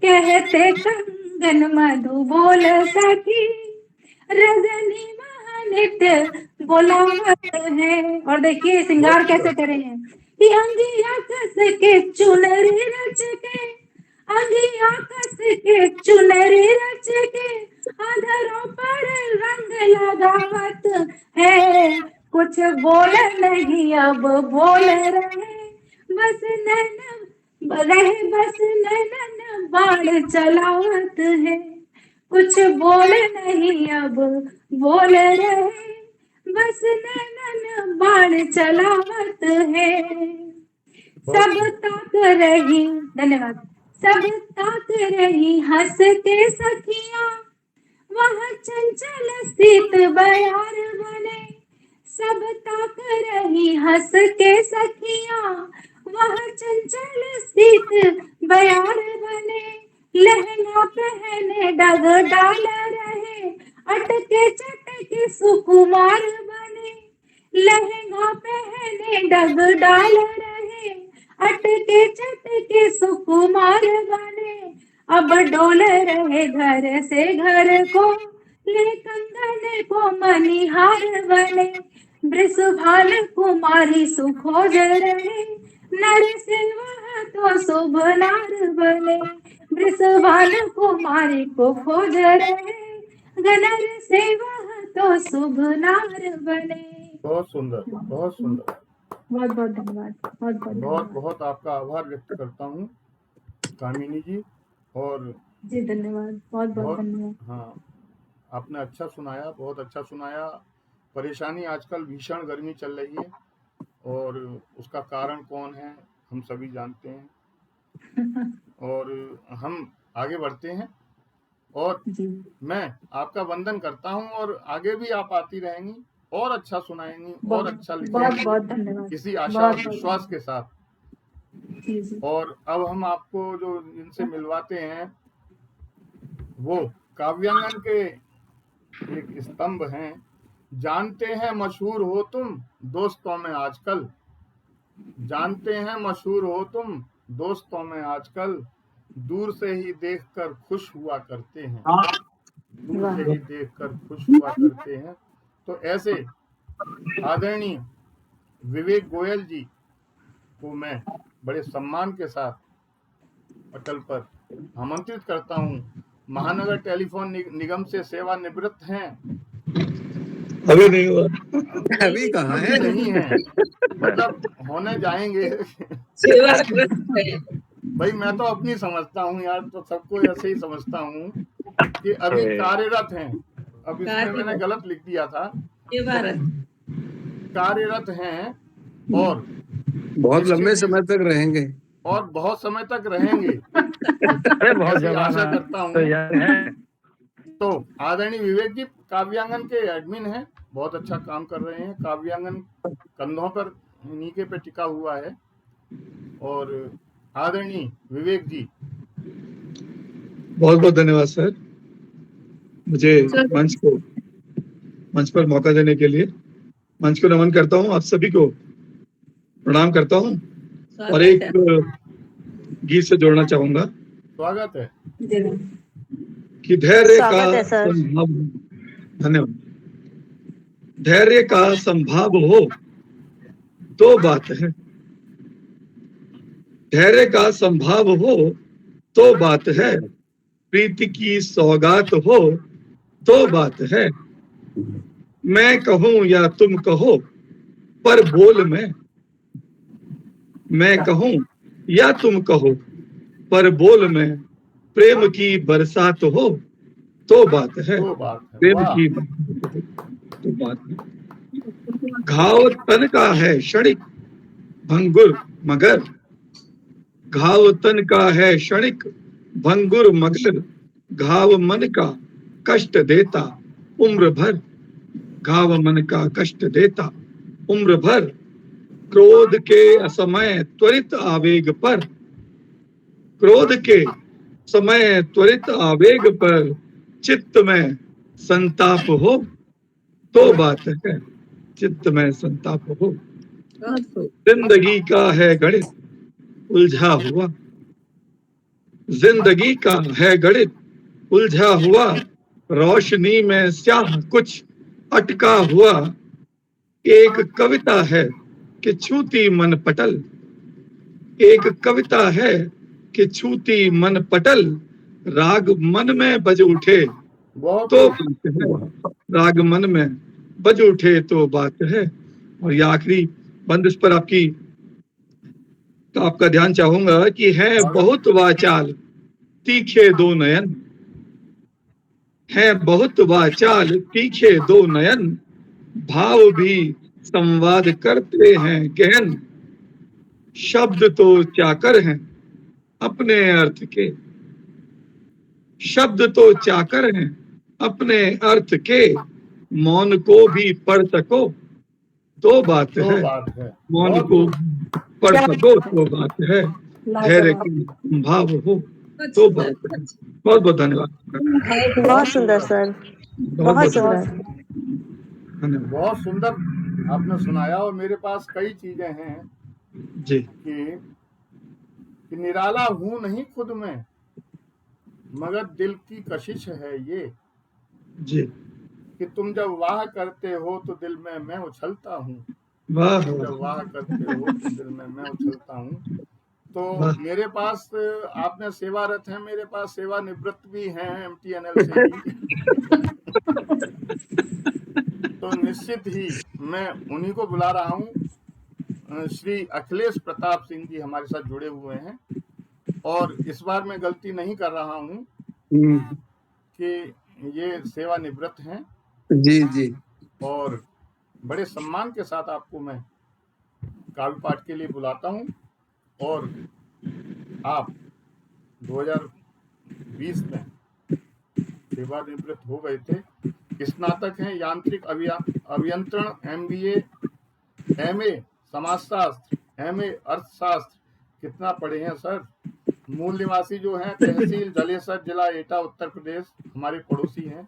कहते कंगन मधु बोल सखी, रजनी महानित्य बुलावत है। और देखिए श्रृंगार कैसे करे हैं कि अंगिया कस के चुनरी रच के, अंगिया कस के चुनरी रच के, अधरों पर रंग लगावत है, कुछ बोल नहीं अब बोल रहे, बस नैनन बाण चलावत है, कुछ बोल नहीं अब बोल रहे, बस नैनन बाण चलावत है। सब ताक रही, धन्यवाद, सब ताक रही हंस के सखियां, वह चंचल स्थित बयार बने, सब ताक रही हंस के सखियां, वह चंचल स्थित बयार बने, लहंगा पहने डग डाल रहे, अटके चटके सुकुमार बने, लहंगा पहने डग डाल रहे, अटके चटके सुकुमार बने, अब डोल रहे घर से घर को, ले कंगन को मनिहार बने, वृषभान कुमारी सुखोज रहे, नर से वह तो शुभ नार बने, वृषभान कुमारी को खोज रहे, गनर से वह तो शुभ नार बने। बहुत सुंदर, बहुत सुंदर। बहुत बहुत धन्यवाद, बहुत बहुत बहुत बहुत आपका आभार व्यक्त करता हूँ कामिनी जी। और जी धन्यवाद, बहुत बहुत धन्यवाद। हाँ, आपने अच्छा सुनाया, बहुत अच्छा सुनाया। परेशानी आजकल भीषण गर्मी चल रही है और उसका कारण कौन है हम सभी जानते हैं। और हम आगे बढ़ते हैं और जी मैं आपका वंदन करता हूं और आगे भी आप आती रहेंगी और अच्छा सुनाएंगी और अच्छा बहुत लिखेंगी, बहुत धन्यवाद, इसी आशा और विश्वास के साथ। जी जी। और अब हम आपको जो इनसे मिलवाते हैं वो काव्यांगन के एक स्तंभ हैं। जानते हैं मशहूर हो तुम दोस्तों में आजकल, जानते हैं मशहूर हो तुम दोस्तों में आजकल, दूर से ही देखकर खुश हुआ करते हैं, दूर से ही देखकर खुश हुआ करते हैं। तो ऐसे आदरणीय विवेक गोयल जी को मैं बड़े सम्मान के साथ पटल पर आमंत्रित करता हूं। महानगर टेलीफोन निगम से सेवानिवृत्त हैं, अभी नहीं हुआ, अभी कहाँ है? नहीं है, मतलब होने जाएंगे। भाई मैं तो अपनी समझता हूँ यार, तो सबको ऐसे ही समझता हूँ कि अभी कार्यरत हैं। अब इसमें मैंने गलत लिख दिया था, कार्यरत हैं और बहुत लंबे समय तक रहेंगे। और बहुत समय तक रहेंगे, अरे बहुत ऐसी आशा जमाना करता हूँ। तो यंग है। तो आदरणीय विवेक जी काव्यांगन के एडमिन हैं, बहुत अच्छा काम कर रहे हैं। काव्यांगन कंधों पर नीचे पे टिका हुआ है। और आदरणीय विवेक जी, बहुत बहुत धन्यवाद सर, मुझे मंच पर मौका देने के लिए। मंच को नमन करता हूँ, आप सभी को प्रणाम करता हूँ और एक गीत से जोड़ना चाहूंगा स्वागत है। कि धैर्य का स्वागत है सर। संभाव, धन्यवाद। धैर्य का संभाव हो तो बात है, धैर्य का संभाव हो तो बात है, प्रीति की सौगात हो तो बात है। मैं कहूं या तुम कहो पर बोल मैं कहूं या तुम कहो पर बोल में प्रेम की बरसात हो तो बात है, तो बात है। प्रेम वाह, की बरसात हो तो बात है। घाव तन का है क्षणिक भंगुर मगर, घाव तन का है क्षणिक भंगुर मगर, घाव मन का कष्ट देता उम्र भर, घाव मन का कष्ट देता उम्र भर। क्रोध के असमय त्वरित आवेग पर, क्रोध के समय त्वरित आवेग पर चित्त में संताप हो तो बात है, चित्त में संताप हो। जिंदगी का है गणित उलझा हुआ, जिंदगी का है गणित उलझा हुआ, रोशनी में स्याह कुछ अटका हुआ। एक कविता है कि छूती मन पटल, एक कविता है कि छूती मन पटल, राग मन में बज उठे बहुत तो बात है, राग मन में बज उठे तो बात है। और ये आखिरी बंदिश पर आपका ध्यान चाहूंगा कि है बहुत वाचाल तीखे दो नयन, है बहुत वाचाल तीखे दो नयन, भाव भी संवाद करते हैं गहन, शब्द तो चाकर हैं अपने अर्थ के, शब्द तो चाकर हैं अपने अर्थ के, मौन को भी पढ़ सको तो बात तो है, बात है। मौन बहुत को पढ़ सको तो बात है, धैर्य का भाव हो तो बात है। बहुत बहुत धन्यवाद, बहुत सुंदर सर, बहुत सुंदर। धन्यवाद बहुत सुंदर आपने सुनाया। और मेरे पास कई चीजें हैं जी। कि निराला हूं नहीं खुद में, मगर दिल की कशिश है ये, जी कि तुम जब वाह करते हो तो दिल में मैं उछलता हूँ, वाह तुम जब वाह करते हो तो दिल में मैं उछलता हूँ। तो वाह। मेरे पास आपने सेवारत हैं, मेरे पास सेवानिवृत्त भी हैं MTNL से ही। तो निश्चित ही मैं उन्हीं को बुला रहा हूँ। श्री अखिलेश प्रताप सिंह जी हमारे साथ जुड़े हुए हैं, और इस बार मैं गलती नहीं कर रहा हूँ कि ये सेवानिवृत्त हैं। जी जी। और बड़े सम्मान के साथ आपको मैं काव्य पाठ के लिए बुलाता हूँ। और आप 2020 में सेवानिवृत्त हो गए थे, स्नातक हैं यांत्रिक अभियंत्रण, MBA, MA समाजशास्त्र, MA अर्थशास्त्र। कितना पढ़े हैं सर। मूल निवासी जो हैं तहसील जलेसर, जिला एटा, उत्तर प्रदेश, हमारे पड़ोसी हैं।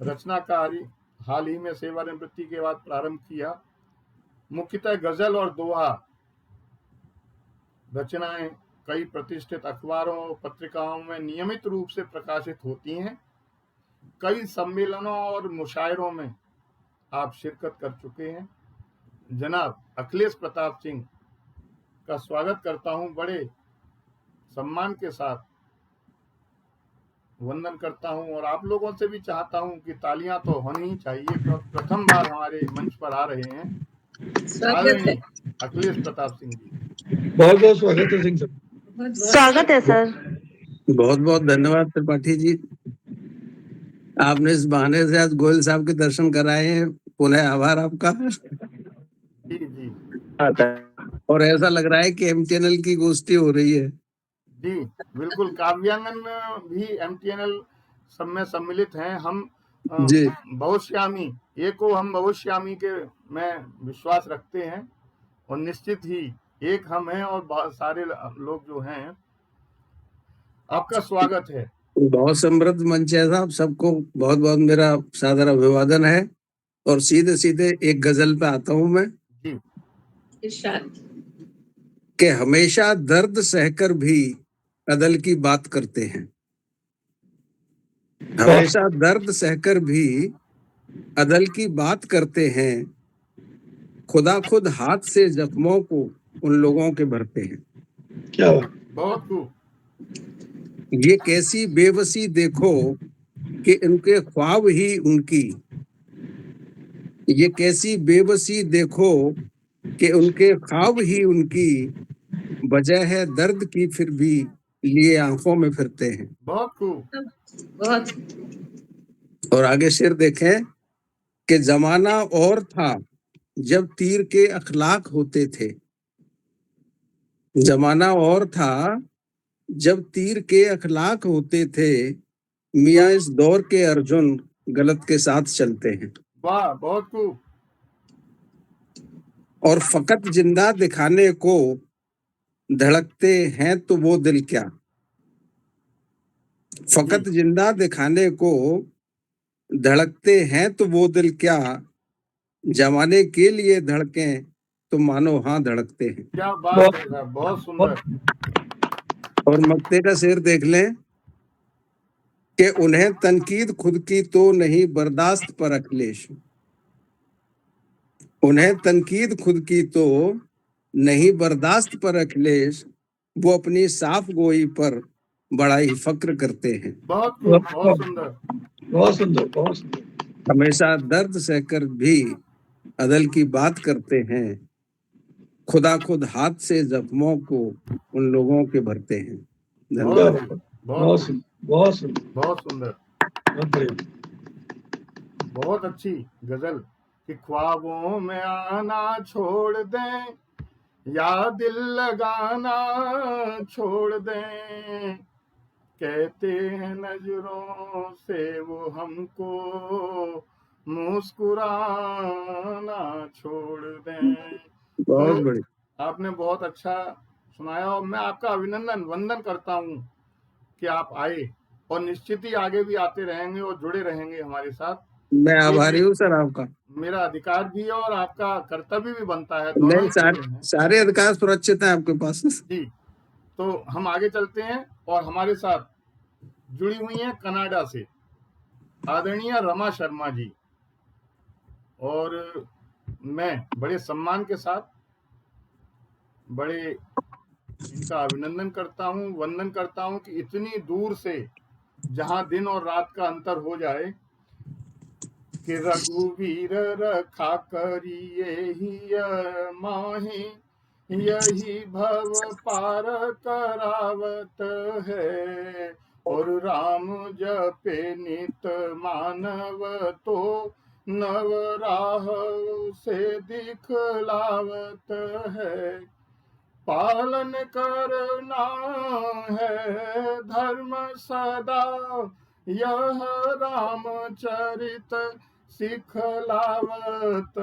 रचना कार्य हाल ही में सेवानिवृत्ति के बाद प्रारंभ किया। मुख्यतः गजल और दोहा रचनाएं कई प्रतिष्ठित अखबारों और पत्रिकाओं में नियमित रूप से प्रकाशित होती हैं। कई सम्मेलनों और मुशायरों में आप शिरकत कर चुके हैं। जनाब अखिलेश प्रताप सिंह का स्वागत करता हूं, बड़े सम्मान के साथ वंदन करता हूं। और आप लोगों से भी चाहता हूं कि तालियां तो होनी ही चाहिए, प्रथम बार हमारे मंच पर आ रहे हैं आदरणीय अखिलेश प्रताप सिंह जी। बहुत बहुत स्वागत है सिंह सर। स्वागत है सर। बहुत बहुत धन्यवाद त्रिपाठी जी, आपने इस बहाने से आज गोयल साहब के दर्शन कराए हैं, पुनः आभार आपका। जी जी। और ऐसा लग रहा है कि एमटीएनएल की गोष्ठी हो रही है। जी बिल्कुल, काव्यांगन भी एमटीएनएल सब में सम्मिलित हैं। हम जी बहुश्यामी, एक को हम बहुश्यामी के में विश्वास रखते हैं और निश्चित ही एक हम हैं और बहुत सारे लोग जो हैं। आपका स्वागत है। बहुत समृद्ध मंच है साहब, सबको बहुत बहुत मेरा सादर अभिवादन है। और सीधे सीधे एक गजल पे आता हूं मैं जी कि हमेशा दर्द सहकर भी अदल की बात करते हैं, हमेशा दर्द सहकर भी अदल की बात करते हैं, खुदा खुद हाथ से जख्मों को उन लोगों के भरते हैं। क्या बात। बहुत खूब। ये कैसी बेबसी देखो कि इनके ख्वाब ही उनकी, ये कैसी बेबसी देखो कि उनके ख्वाब ही उनकी, वजह है दर्द की फिर भी लिए आंखों में फिरते हैं। बहुत खूब। बहुत। और आगे शेर देखें कि जमाना और था जब तीर के अखलाक होते थे, जमाना और था जब तीर के अखलाक होते थे, मियाँ इस दौर के अर्जुन गलत के साथ चलते हैं। वाह, बहुत खूब। और फकत जिंदा दिखाने को धड़कते हैं तो वो दिल क्या, फकत जिंदा दिखाने को धड़कते हैं तो वो दिल क्या, जमाने के लिए धड़कें तो मानो हाँ धड़कते हैं। क्या बात है साहब, बहुत सुंदर। और मक्ते का शेर देख लें कि उन्हें तनकीद खुद की तो नहीं बर्दाश्त पर अखिलेश, उन्हें तनकीद खुद की तो नहीं बर्दाश्त पर अखिलेश, वो अपनी साफ गोई पर बड़ा ही फक्र करते हैं। बहुत खूब, बहुत सुंदर। बहुत सुंदर, बहुत सुंदर। हमेशा दर्द सहकर भी अदल की बात करते हैं, खुदा खुद हाथ से जख्मों को उन लोगों के भरते हैं। धन्यवाद। बहुत बहुत सुंदर, सुंदर, बहुत सुंदर, बहुत सुंदर। बहुत बढ़िया। बहुत अच्छी गजल कि ख्वाबों में आना छोड़ दें या दिल लगाना छोड़ दें, कहते हैं नजरों से वो हमको मुस्कुराना छोड़ दें। बहुत तो बढ़िया। आपने बहुत अच्छा सुनाया और मैं आपका अभिनंदन वंदन करता हूँ कि आप आए और निश्चित ही आगे भी आते रहेंगे और जुड़े रहेंगे हमारे साथ। मैं आभारी हूँ सर आपका। मेरा अधिकार भी है और आपका कर्तव्य भी बनता है, दोनों नहीं, ही चीजें हैं। सारे अधिकार सुरक्षित हैं आपके पास। जी, तो हम आगे चलते हैं और हमारे साथ जुड़ी हुई हैं कनाडा से आदरणीय रमा शर्मा जी, और मैं बड़े सम्मान के साथ बड़े इनका अभिनंदन करता हूँ, वंदन करता हूँ कि इतनी दूर से जहां दिन और रात का अंतर हो जाए कि रघुवीर रखा करिए ही माही, यही भव पार करावत है, और राम जपे नित मानव तो नव राह से दिखलावत है, पालन करना है धर्म सदा यह रामचरित सिखलावत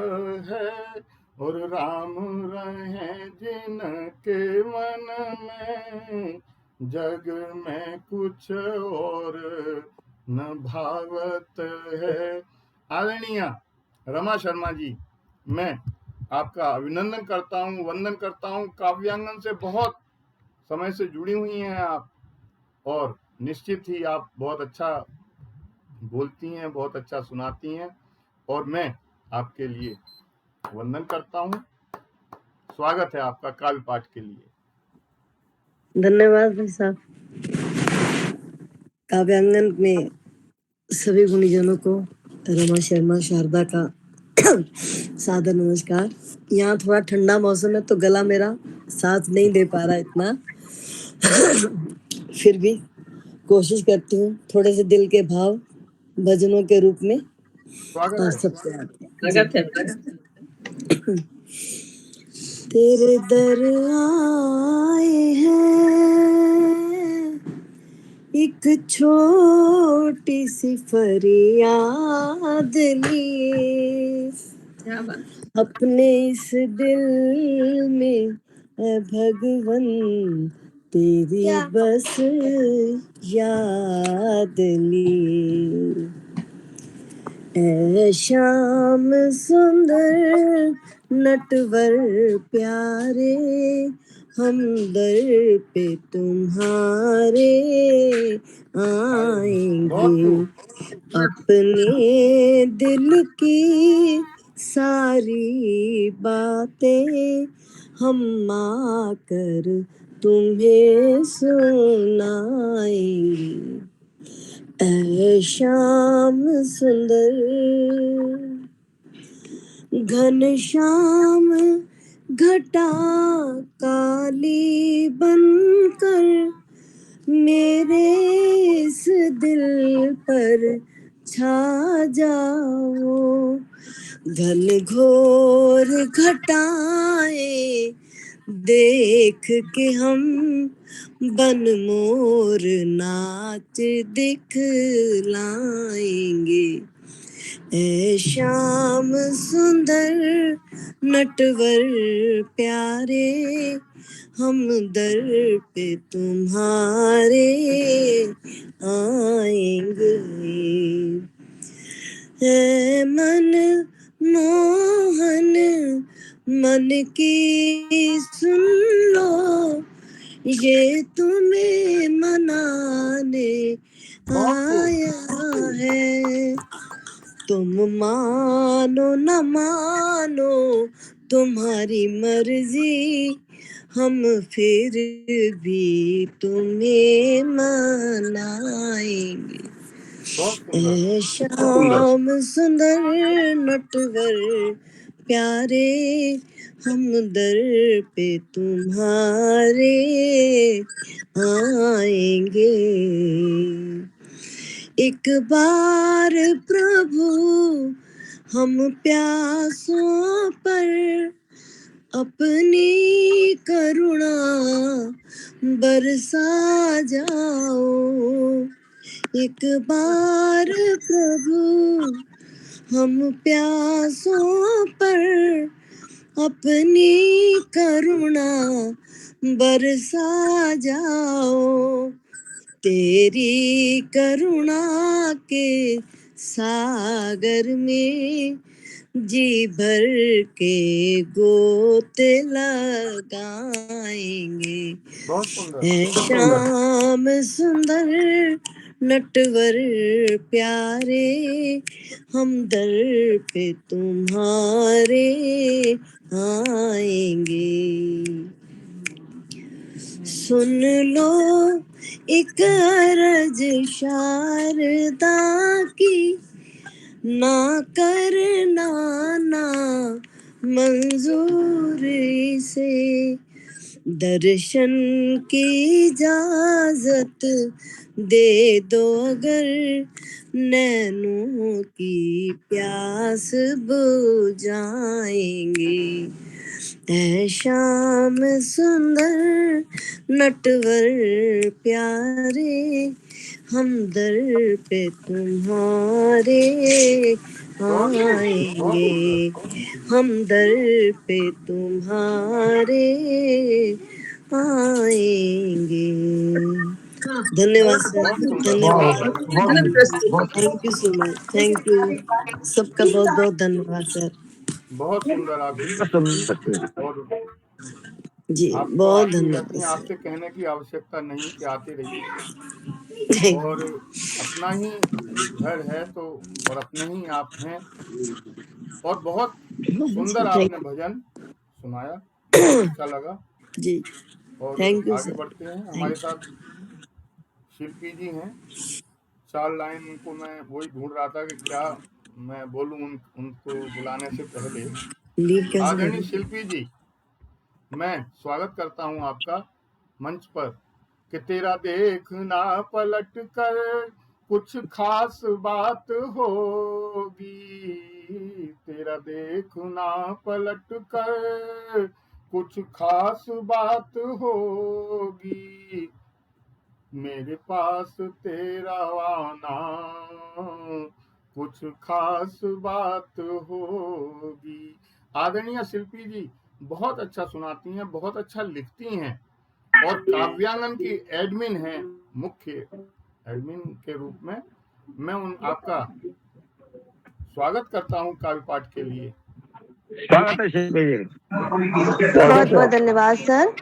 है, और राम रहे जिनके मन में जग में कुछ और न भावत है। आदरणीय रमा शर्मा जी, मैं आपका अभिनंदन करता हूँ, वंदन करता हूँ। काव्यांगन से बहुत समय से जुड़ी हुई हैं आप और निश्चित ही आप बहुत अच्छा बोलती हैं, बहुत अच्छा सुनाती हैं और मैं आपके लिए वंदन करता हूँ। स्वागत है आपका काव्य पाठ के लिए। धन्यवाद भाई साहब। काव्यांगन में सभी गुणीजनों को रमा शर्मा शारदा का सादर नमस्कार। यहाँ थोड़ा ठंडा मौसम है तो गला मेरा साथ नहीं दे पा रहा इतना फिर भी कोशिश करती हूँ थोड़े से दिल के भाव भजनों के रूप में स्वागत है। सबसे आते हैं। तेरे दर आए हैं, एक छोटी सी फरियाद लिए, क्या बात। अपने इस दिल में है भगवन तेरी बस याद लिए। ऐ श्याम सुंदर नटवर प्यारे, हम दर पे तुम्हारे बहुत आएंगे, खूब। अपने दिल की सारी बातें हम आकर तुम्हें सुनाएंगे। ऐ श्याम सुंदर घनश्याम घटा काली बनकर मेरे इस दिल पर छा जाओ। घन घोर घटाएं देख के हम बन मोर नाच दिखलाएंगे। ऐ श्याम सुंदर नटवर प्यारे, हम दर पे तुम्हारे आएंगे। है मन मोहन मन की सुन लो, ये तुम्हें मनाने बहुत खूब। आया है। तुम मानो न मानो तुम्हारी मर्जी, हम फिर भी तुम्हें मनाएंगे। बहुत सुंदर। ऐ श्याम सुंदर नटवर प्यारे, हम दर पे तुम्हारे आएंगे। एक बार प्रभु हम प्यासों पर अपनी करुणा बरसा जाओ। एक बार प्रभु हम प्यासों पर अपनी करुणा बरसा जाओ। तेरी करुणा के सागर में जी भर के गोते लगाएंगे। बहुत सुंदर। ऐ श्याम सुंदर नटवर प्यारे, हम दर पे तुम्हारे आएंगे। सुन लो एक अरज शारदा की, ना करना ना मंजूर से, दर्शन की इजाजत दे दो अगर नैनों की प्यास बुझाएंगे। ऐ श्याम सुंदर नटवर प्यारे, हम दर पे तुम्हारे आएंगे। हम दर पे तुम्हारे आएंगे। धन्यवाद सर, धन्यवाद। Thank you so much, thank you सबका बहुत बहुत धन्यवाद सर बहुत सुंदर आप जी। और जी। आपको बहुत आती धन्यवाद रहती हैं, सर। आपसे कहने की आवश्यकता नहीं कि आते रहिए। Thank और अपना ही घर है तो, और अपने ही आप हैं। और बहुत सुंदर आपने भजन सुनाया, बहुत अच्छा लगा। जी और थैंक यू आगे सर। बढ़ते हैं। हमारे साथ शिल्पी जी हैं। 4 लाइन उनको मैं वही ढूंढ रहा था कि क्या मैं बोलूं उनको बुलाने से पहले। लीव कैसे आदरणीय करें? शिल्पी जी, मैं स्वागत करता हूं आपका मंच पर। कि तेरा देखना पलट कर कुछ खास बात होगी, तेरा देखना पलट कर कुछ खास बात होगी, मेरे पास तेरा आना कुछ खास बात होगी। आदरणीय शिल्पी जी बहुत अच्छा सुनाती हैं, बहुत अच्छा लिखती हैं और काव्यांगन की एडमिन हैं, मुख्य एडमिन के रूप में मैं आपका स्वागत करता हूं काव्य पाठ के लिए। स्वागत है शिल्पी जी। बहुत बहुत धन्यवाद सर।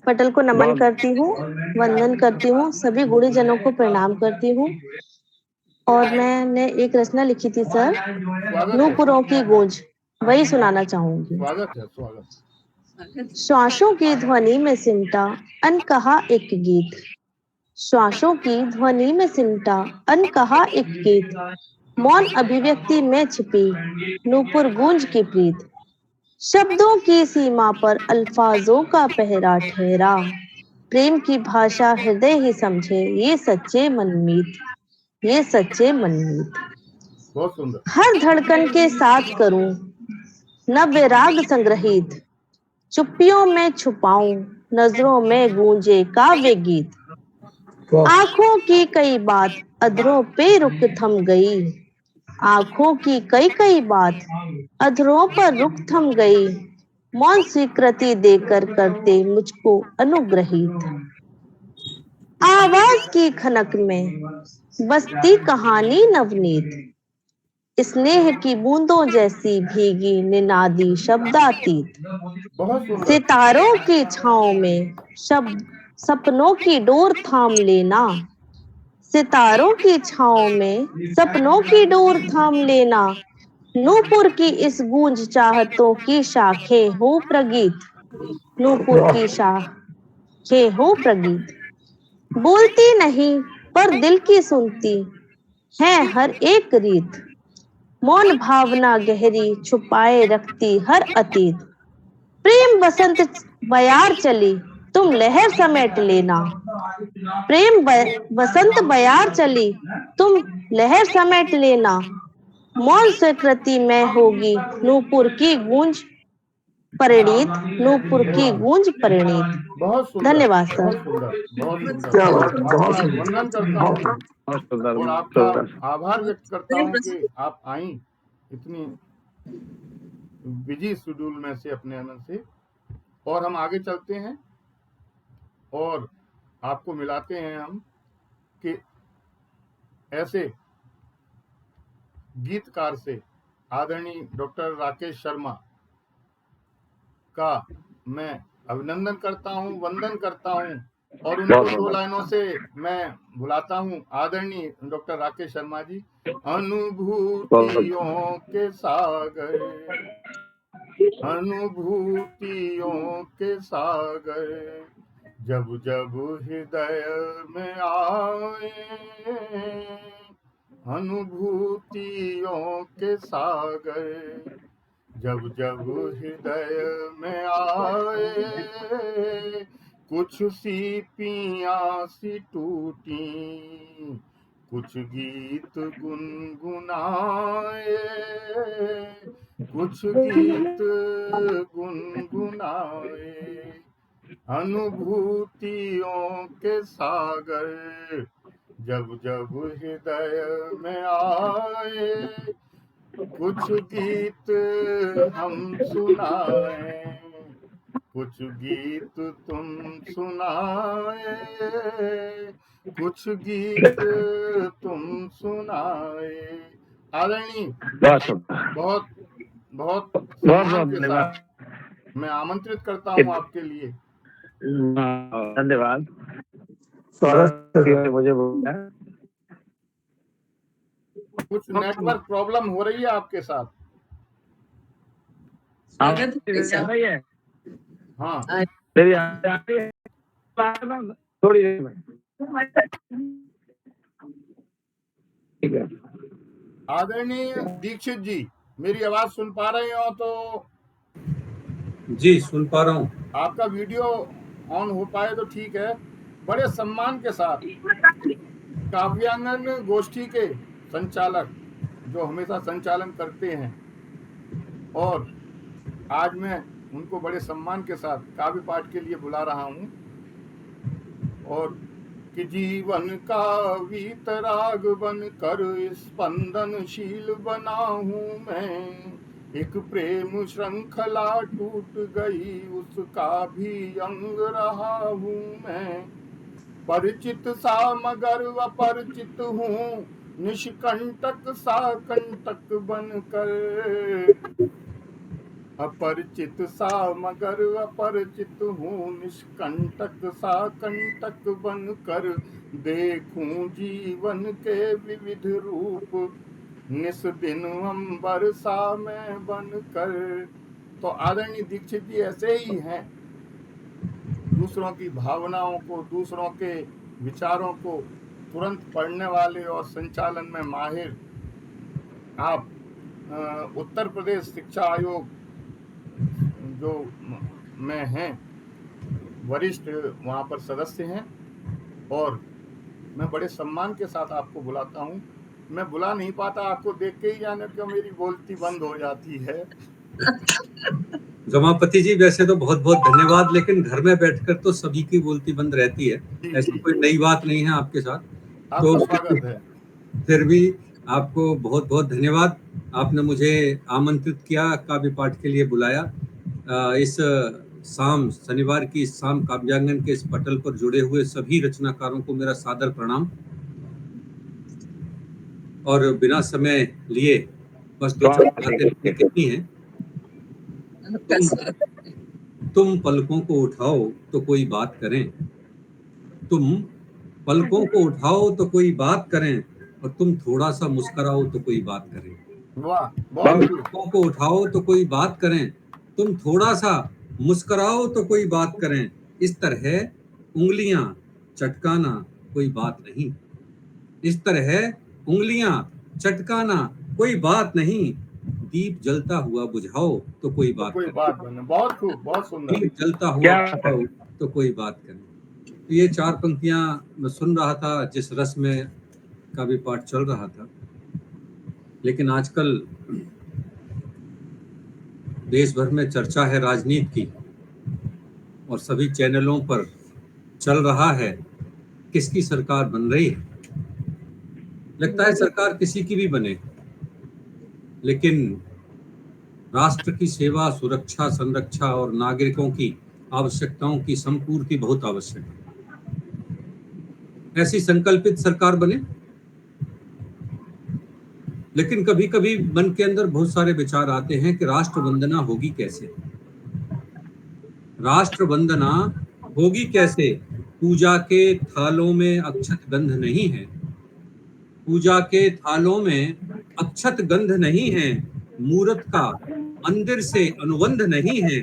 पटल को नमन करती हूँ, वंदन करती हूँ, सभी गुणीजनों को प्रणाम करती हूँ। और मैंने एक रचना लिखी थी सर, स्वागत है, नूपुरों की गूंज, वही सुनाना चाहूंगी। स्वागत है, स्वागत। श्वासों की ध्वनि में सिमटा अनकहा एक गीत, श्वासों की ध्वनि में सिमटा अनकहा एक गीत, मौन अभिव्यक्ति में छिपी नूपुर गूंज की प्रीत, शब्दों की सीमा पर अल्फाजों का पहरा ठहरा, प्रेम की भाषा हृदय ही समझे ये सच्चे मनमीत, ये सच्चे मनमीत। बहुत सुंदर। हर धड़कन के साथ करूं नव्य राग संग्रहित, चुप्पियों में छुपाऊं नजरों में गूंजे काव्य गीत, आंखों की कई बात अधरों पे रुक थम गई, आंखों की कई कई बात अधरों पर रुक थम गई, मौन स्वीकृति देकर करते मुझको अनुग्रहित, आवाज की खनक में बसती कहानी नवनीत, स्नेह की बूंदों जैसी भीगी निनादी शब्दातीत, बहुत सुंदर। सितारों की छांव में शब्द सपनों की डोर थाम लेना, सितारों की छांव में सपनों की डोर थाम लेना, नूपुर की इस गूंज चाहतों की शाखें हो प्रगीत, नूपुर की शाखें हो प्रगीत, बोलती नहीं पर दिल की सुनती है हर एक रीत, मौन भावना गहरी छुपाए रखती हर अतीत, प्रेम बसंत बयार चली तुम लहर समेट लेना, प्रेम बसंत बयार चली तुम लहर समेट लेना, मौन स्वीकृति में होगी नूपुर की गूंज परिणीत, नूपुर की गूंज परिणीत। बहुत सुंदर, धन्यवाद सर। बहुत सुंदर, बहुत सुंदर। क्या बात है, बहुत आपका सुंदर। वंदन करता हूँ बहुत सुंदर, और आपका आभार व्यक्त करता हूँ कि आप आई इतनी बिजी शेड्यूल में से अपने आनंद से। और हम आगे चलते हैं और आपको मिलाते हैं हम कि ऐसे गीतकार से आदरणीय डॉक्टर राकेश शर्मा का मैं अभिनंदन करता हूं, वंदन करता हूं और उनको दो लाइनों से मैं बुलाता हूं। आदरणीय डॉक्टर राकेश शर्मा जी, अनुभूतियों के सागर, अनुभूतियों के सागर, जब जब हृदय में आए, अनुभूतियों के सागर, जब जब हृदय में आए, कुछ सी पियाँ सी टूटी, कुछ गीत गुनगुनाए, कुछ गीत गुनगुनाए, अनुभूतियों के सागर, जब जब हृदय में आए, कुछ गीत हम सुनाए, कुछ गीत तुम सुनाए, कुछ गीत तुम सुनाए। आदरणीय बहुत बहुत सम्मान के साथ मैं आमंत्रित करता हूँ आपके लिए। धन्यवाद। मुझे कुछ नेटवर्क प्रॉब्लम हो रही है आपके साथ? हाँ, थोड़ी देर में। ठीक है। आदरणीय दीक्षित जी, मेरी आवाज सुन पा रहे हो तो? जी सुन पा रहा हूँ। आपका वीडियो ऑन हो पाए तो ठीक है। बड़े सम्मान के साथ काव्यांगन गोष्ठी के संचालक जो हमेशा संचालन करते हैं, और आज मैं उनको बड़े सम्मान के साथ काव्य पाठ के लिए बुला रहा हूँ। और कि जीवन का वीतराग बन कर स्पंदनशील बना हूँ मैं, एक प्रेम श्रृंखला टूट गई उसका भी अंग रहा हूँ मैं, परिचित सा मगर अपरिचित हूँ, निष्कंटक सा कंटक बनकर, अपरिचित सा मगर अपरिचित हूँ, निष्कंटक सा कंटक बनकर, देखूं जीवन के विविध रूप, निस दिन अंबर सा मैं बनकर। तो आदरणीय दीक्षित जी ऐसे ही हैं, दूसरों की भावनाओं को, दूसरों के विचारों को तुरंत पढ़ने वाले और संचालन में माहिर। आप उत्तर प्रदेश शिक्षा आयोग जो में हैं, वरिष्ठ वहाँ पर सदस्य हैं, और मैं बड़े सम्मान के साथ आपको बुलाता हूँ। मैं बुला नहीं पाता, आपको देख के ही जाने क्यों मेरी बोलती बंद हो जाती है। जमापति जी, वैसे तो बहुत बहुत धन्यवाद, लेकिन घर में बैठकर तो सभी की बोलती बंद रहती है, ऐसी कोई नई बात नहीं है आपके साथ। आपका स्वागत है। फिर भी आपको बहुत बहुत धन्यवाद, आपने मुझे आमंत्रित किया, काव्य पाठ के लिए बुलाया। इस शाम, शनिवार की इस शाम काव्यांगन के इस पटल पर जुड़े हुए सभी रचनाकारों को मेरा सादर प्रणाम। और बिना समय लिए बस दो चार बातें कहनी है। तुम पलकों को उठाओ तो कोई बात करें, तुम पलकों को उठाओ तो कोई बात करें, और तुम थोड़ा सा मुस्कुराओ तो कोई बात करें। वाह, पलकों को उठाओ तो कोई बात करें, तुम थोड़ा सा मुस्कुराओ तो कोई बात करें, इस तरह उंगलियां चटकाना कोई बात नहीं, इस तरह उंगलियां चटकाना कोई बात नहीं, दीप जलता हुआ बुझाओ तो कोई बात करें। बहुत खूब, बहुत सुंदर। दीप जलता हुआ बुझाओ तो कोई बात करें। तो ये चार पंक्तियां मैं सुन रहा था जिस रस में काव्य पाठ चल रहा था। लेकिन आजकल देश भर में चर्चा है राजनीति की, और सभी चैनलों पर चल रहा है किसकी सरकार बन रही है। लगता है सरकार किसी की भी बने, लेकिन राष्ट्र की सेवा, सुरक्षा, संरक्षा और नागरिकों की आवश्यकताओं की संपूर्ति बहुत आवश्यक है। ऐसी संकल्पित सरकार बने। लेकिन कभी कभी मन के अंदर बहुत सारे विचार आते हैं कि राष्ट्र वंदना होगी कैसे, राष्ट्र वंदना होगी कैसे। पूजा के थालों में अक्षत गंध नहीं है, पूजा के थालों में अक्षत गंध नहीं है, मूर्त का मंदिर से अनुबंध नहीं है,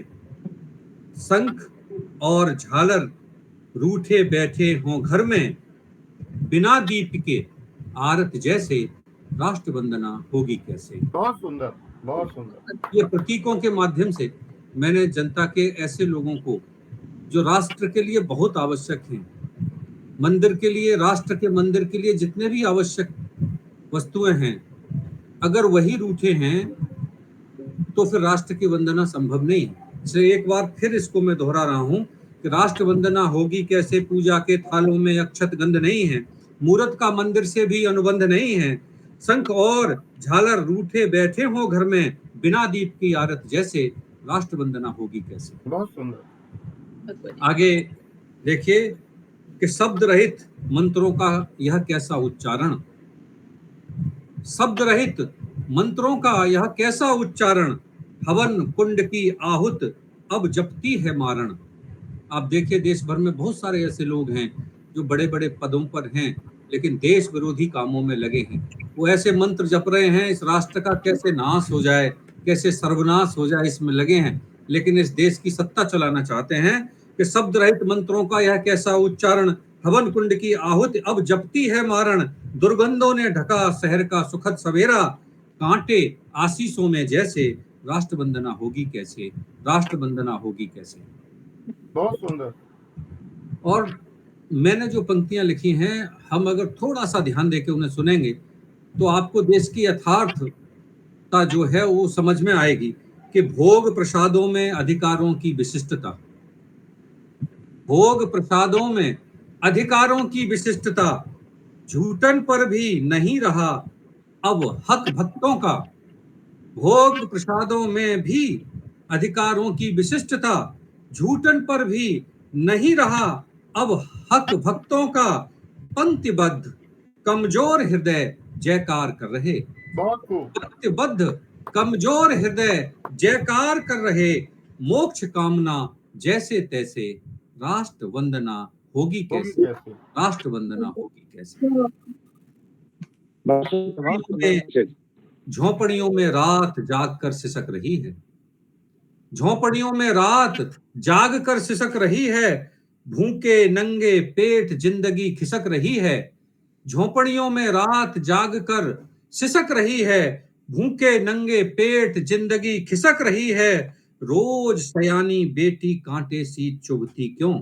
शंख और झालर रूठे बैठे हों घर में, बिना दीप के आरत जैसे, राष्ट्र वंदना होगी कैसे। बहुत सुंदर, बहुत सुंदर। ये प्रतीकों के माध्यम से मैंने जनता के ऐसे लोगों को जो राष्ट्र के लिए बहुत आवश्यक हैं, मंदिर के लिए, राष्ट्र के मंदिर के लिए जितने भी आवश्यक वस्तुएं हैं, अगर वही रूठे हैं तो फिर राष्ट्र की वंदना संभव नहीं। इसलिए एक बार फिर इसको मैं दोहरा रहा हूं कि राष्ट्र वंदना होगी कैसे, पूजा के थालों में अक्षत गंध नहीं है, मूर्त का मंदिर से भी अनुबंध नहीं है, शंख और झालर रूठे बैठे हो घर में, बिना दीप की आरत जैसे, राष्ट्र वंदना होगी कैसे। बहुत सुंदर। आगे देखिए कि शब्द रहित मंत्रों का यह कैसा उच्चारण, शब्द रहित मंत्रों का यह कैसा उच्चारण, हवन कुंड की आहूत अब जपती है मारण। आप देखिए देश भर में बहुत सारे ऐसे लोग हैं जो बड़े बड़े पदों पर हैं, लेकिन देश विरोधी कामों में लगे हैं। वो ऐसे मंत्र जप रहे हैं इस राष्ट्र का कैसे नाश हो जाए, कैसे सर्वनाश हो जाए, इसमें लगे हैं। लेकिन इस देश की सत्ता चलाना चाहते हैं कि शब्द रहित मंत्रों का यह कैसा उच्चारण, हवन कुंड की आहुति अब जपती है मारण, दुर्गंधों ने ढका शहर का सुखद सवेरा, कांटे आशीषों में जैसे, राष्ट्र वंदना होगी कैसे, राष्ट्र वंदना होगी कैसे। बहुत सुंदर। और मैंने जो पंक्तियां लिखी हैं, हम अगर थोड़ा सा ध्यान देके उन्हें सुनेंगे तो आपको देश की यथार्थता जो है वो समझ में आएगी कि भोग प्रसादों में अधिकारों की विशिष्टता, भोग प्रसादों में अधिकारों की विशिष्टता, झूठन पर भी नहीं रहा अब हक भक्तों का। भोग प्रसादों में भी अधिकारों की विशिष्टता, झूठन पर भी नहीं रहा अब हक भक्तों का। पंक्तिबद्ध कमजोर हृदय जयकार कर रहे, बहुत खूब। पंक्तिबद्ध कमजोर हृदय जयकार कर रहे, मोक्ष कामना जैसे तैसे, राष्ट्र वंदना होगी कैसे, राष्ट्र वंदना होगी कैसे। झोपड़ियों में रात जाग कर सिसक रही है, झोपड़ियों में रात जाग कर सिसक रही है, भूखे नंगे पेट जिंदगी खिसक रही है। झोपड़ियों में रात जाग कर सिसक रही है, भूखे नंगे पेट जिंदगी खिसक रही है। रोज सयानी बेटी कांटे सी चुभती क्यों,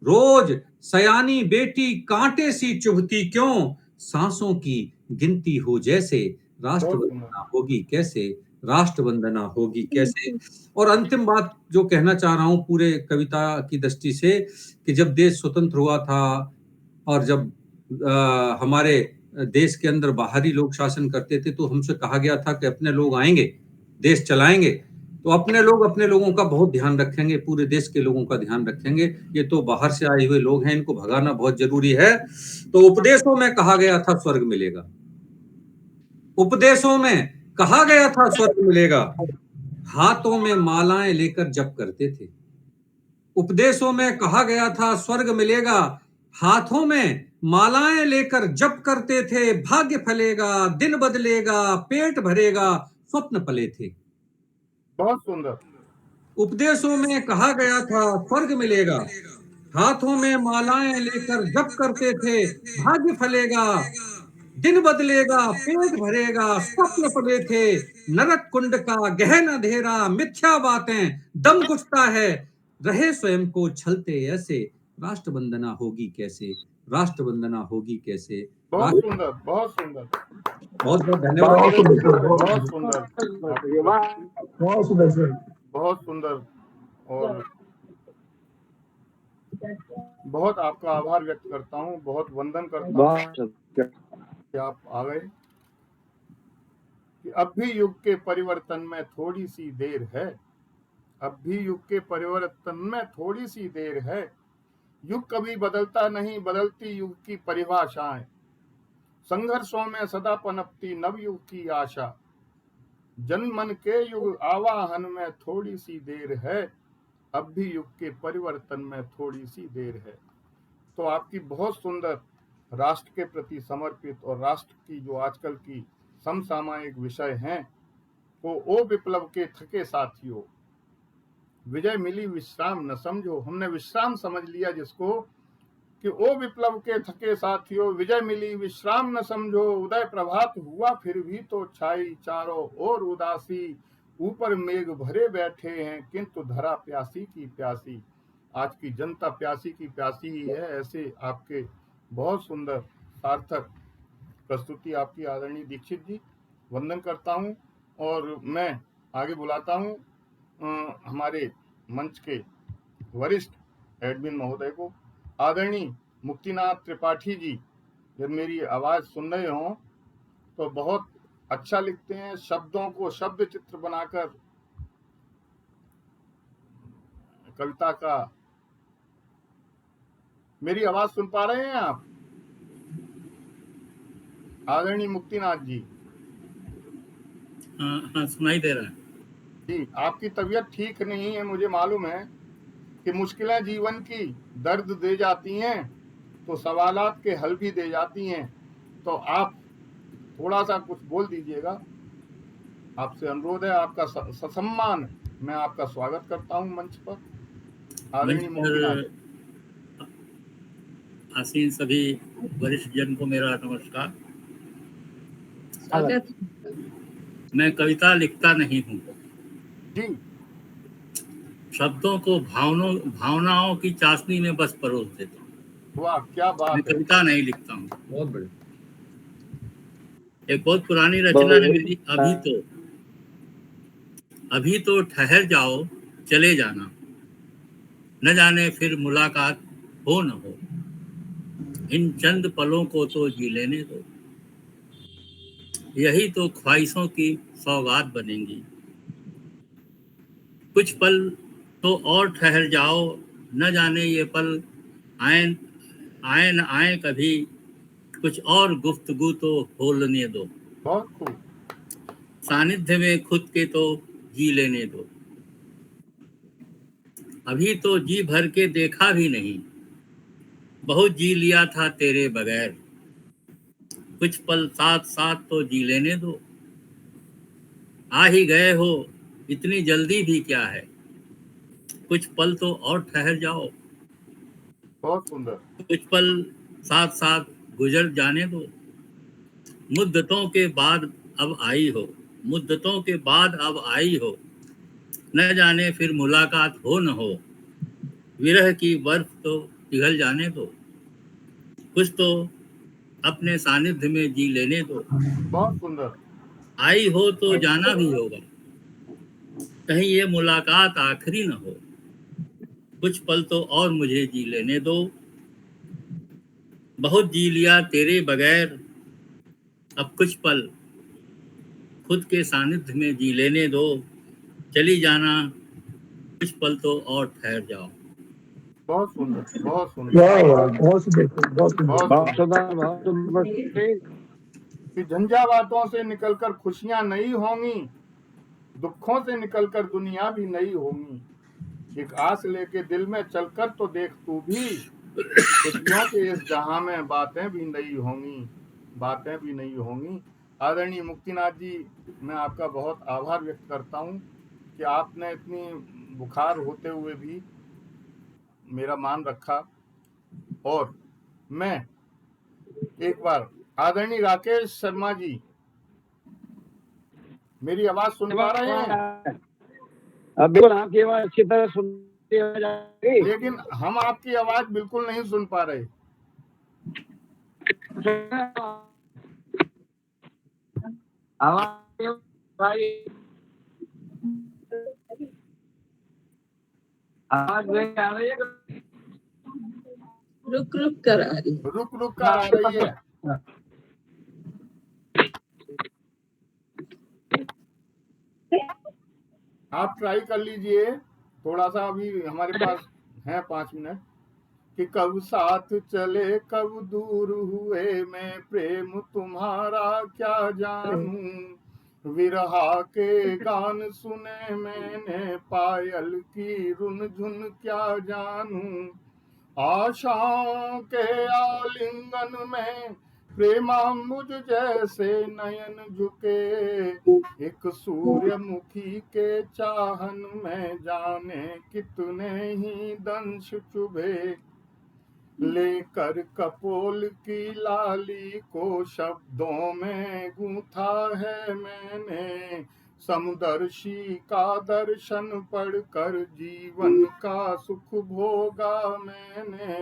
रोज सयानी बेटी कांटे सी चुभती क्यों, सांसों की गिनती हो जैसे, राष्ट्र वंदना होगी कैसे, राष्ट्र वंदना होगी कैसे। और अंतिम बात जो कहना चाह रहा हूं पूरे कविता की दृष्टि से, कि जब देश स्वतंत्र हुआ था और जब हमारे देश के अंदर बाहरी लोग शासन करते थे, तो हमसे कहा गया था कि अपने लोग आएंगे देश चलाएंगे, तो अपने लोग अपने लोगों का बहुत ध्यान रखेंगे, पूरे देश के लोगों का ध्यान रखेंगे, ये तो बाहर से आए हुए लोग हैं, इनको भगाना बहुत जरूरी है। तो उपदेशों में कहा गया था स्वर्ग मिलेगा, उपदेशों में कहा गया था स्वर्ग मिलेगा, हाथों में मालाएं लेकर जप करते थे। उपदेशों में कहा गया था स्वर्ग मिलेगा, हाथों में मालाएं लेकर जप करते थे, भाग्य फलेगा, दिन बदलेगा, पेट भरेगा, स्वप्न पले थे। बहुत सुंदर। उपदेशों में कहा गया था स्वर्ग मिलेगा, हाथों में मालाएं लेकर जप करते थे, भाग्य फलेगा, दिन बदलेगा, पेट भरेगा, स्वप्न पले थे। नरक कुंड का गहन अंधेरा, मिथ्या बातें, दम घुटता है, रहे स्वयं को छलते ऐसे, राष्ट्र वंदना होगी कैसे, राष्ट्र वंदना होगी कैसे। बहुत सुंदर, बहुत सुंदर, बहुत बहुत धन्यवाद। बहुत सुंदर, बहुत सुंदर, बहुत सुंदर। और बहुत आपका आभार व्यक्त करता हूँ, बहुत वंदन करता हूँ कि आप आ गए। कि अब भी युग के परिवर्तन में थोड़ी सी देर है, अब भी युग के परिवर्तन में थोड़ी सी देर है, युग कभी बदलता नहीं, बदलती युग की परिभाषाएं, संघर्षों में सदा पनपती नव युग की आशा, जन मन के युग आवाहन में थोड़ी सी देर है, अब भी युग के परिवर्तन में थोड़ी सी देर है। तो आपकी बहुत सुंदर राष्ट्र के प्रति समर्पित और राष्ट्र की जो आजकल की समसामयिक विषय हैं, वो ओ विप्लव के थके साथियों, विजय मिली विश्राम न समझो। हमने विश्राम समझ लिया जिसको, कि ओ विप्लव के थके साथियों, विजय मिली विश्राम न समझो। उदय प्रभात हुआ फिर भी तो छाई चारों ओर उदासी, ऊपर मेघ भरे बैठे हैं किंतु धरा प्यासी की प्यासी। आज की जनता प्यासी की प्यासी ही है। ऐसे आपके बहुत सुंदर सार्थक प्रस्तुति आपकी आदरणीय दीक्षित जी, वंदन करता हूं। और मैं आगे बुलाता हूं हमारे मंच के वरिष्ठ एडमिन महोदय को, आदरणीय मुक्तिनाथ त्रिपाठी जी। जब मेरी आवाज सुन रहे हो तो बहुत अच्छा लिखते हैं, शब्दों को शब्द चित्र बनाकर कविता का। मेरी आवाज सुन पा रहे हैं आप आदरणीय मुक्तिनाथ जी? हाँ, सुनाई दे रहा है जी। आपकी तबीयत ठीक नहीं है, मुझे मालूम है कि मुश्किलें जीवन की दर्द दे जाती हैं तो सवालात के हल भी दे जाती हैं। तो आप थोड़ा सा कुछ बोल दीजिएगा, आपसे अनुरोध है। आपका ससम्मान मैं आपका स्वागत करता हूं मंच पर। आदरणीय मुक्तिनाथ। आसीन सभी वरिष्ठ जन को मेरा नमस्कार। मैं कविता लिखता नहीं हूँ जी, शब्दों को भावनाओं की चाशनी में बस परोस देता हूँ। वाह, क्या बात है। कविता नहीं लिखता हूँ। बहुत बढ़िया। एक बहुत पुरानी रचना है मेरी, अभी तो, अभी तो ठहर जाओ चले जाना, न जाने फिर मुलाकात हो न हो, इन चंद पलों को तो जी लेने दो, यही तो ख्वाहिशों की सौगात बनेंगी। कुछ पल तो और ठहर जाओ, न जाने ये पल आए आए न आए कभी, कुछ और गुफ्तगू तो हो लेने दो, बहुत खूब। सानिध्य में खुद के तो जी लेने दो, अभी तो जी भर के देखा भी नहीं, बहुत जी लिया था तेरे बगैर, कुछ पल साथ साथ तो जी लेने दो, आ ही गए हो इतनी जल्दी भी क्या है, कुछ पल तो और ठहर जाओ, बहुत सुंदर। कुछ पल साथ साथ गुजर जाने दो, मुद्दतों के बाद अब आई हो, मुद्दतों के बाद अब आई हो, न जाने फिर मुलाकात हो न हो, विरह की बर्फ तो पिघल जाने दो, कुछ तो अपने सानिध्य में जी लेने दो, बहुत सुंदर। आई हो तो जाना भी होगा, कहीं ये मुलाकात आखिरी न हो, कुछ पल तो और मुझे जी लेने दो, बहुत जी लिया तेरे बगैर, अब कुछ पल खुद के सानिध्य में जी लेने दो, चली जाना कुछ पल तो और ठहर जाओ। बहुत सुंदर, बहुत सुंदर, बहुत सुंदर, बहुत सुंदर, बहुत बहुत सुंदर। सुंदर, बहुत सुंदर। कि झंझावातों से निकलकर खुशियां नई होंगी, दुखों से निकलकर दुनिया भी नई होंगी, एक आस लेके दिल में चलकर तो देख तू भी, खुशियों के इस जहां में बातें भी नई होंगी, बातें भी नई होंगी। आदरणीय मुक्तिनाथ जी, मैं आपका बहुत आभार व्यक्त करता हूं कि आपने इतनी बुखार होते हुए भी मेरा मान रखा। और मैं एक बार आदरणीय राकेश शर्मा जी, मेरी आवाज सुन पा रहे हैं? अब बिल्कुल आपकी आवाज अच्छी तरह सुनती है जाएगी। लेकिन हम आपकी आवाज बिल्कुल नहीं सुन पा रहे। आवाज नहीं आ रही है। रुक रुक कर आ रही है। रुक रुक कर आ रही है। आप ट्राई कर लीजिए थोड़ा सा, अभी हमारे पास है 5 मिनट। कि कब साथ चले कब दूर हुए, मैं प्रेम तुम्हारा क्या जानूं, विरहा के गान सुने मैंने, पायल की रुन झुन क्या जानूं, आशाओं के आलिंगन में प्रेमांबुज जैसे नयन झुके, एक सूर्यमुखी के चाहन में जाने कितने ही दंश चुभे, लेकर कपोल की लाली को शब्दों में गूंथा है मैंने, समदर्शी का दर्शन पढ़कर जीवन का सुख भोगा मैंने,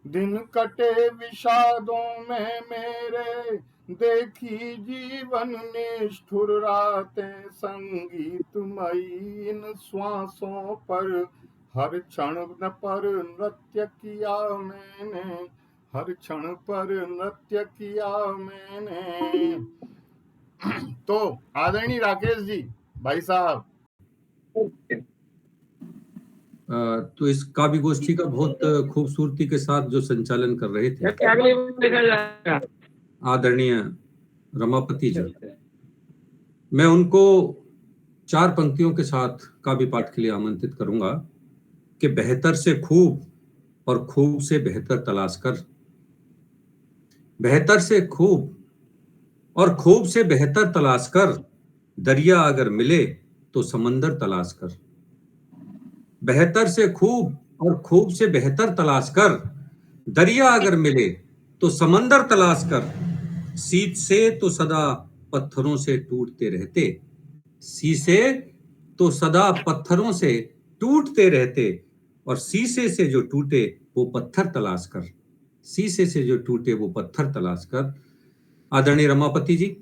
दिन कटे विषादों में मेरे, देखी जीवन निष्ठुर रातें, संगीतमयी इन श्वासों पर हर क्षण पर नृत्य किया मैंने, हर क्षण पर नृत्य किया मैंने। तो आदरणीय राकेश जी, भाई साहब, तो इस काव्य गोष्ठी का बहुत खूबसूरती के साथ जो संचालन कर रहे थे आदरणीय रमापति जी, मैं उनको 4 पंक्तियों के साथ काव्य पाठ के लिए आमंत्रित करूंगा कि बेहतर से खूब और खूब से बेहतर तलाश कर, बेहतर से खूब और खूब से बेहतर तलाश कर, दरिया अगर मिले तो समंदर तलाश कर, बेहतर से खूब और खूब से बेहतर तलाश कर, दरिया अगर मिले तो समंदर तलाश कर, शीशे तो सदा पत्थरों से टूटते रहते, शीशे तो सदा पत्थरों से टूटते रहते, और शीशे से जो टूटे वो पत्थर तलाश कर, शीशे से जो टूटे वो पत्थर तलाश कर। आदरणीय रमापति जी,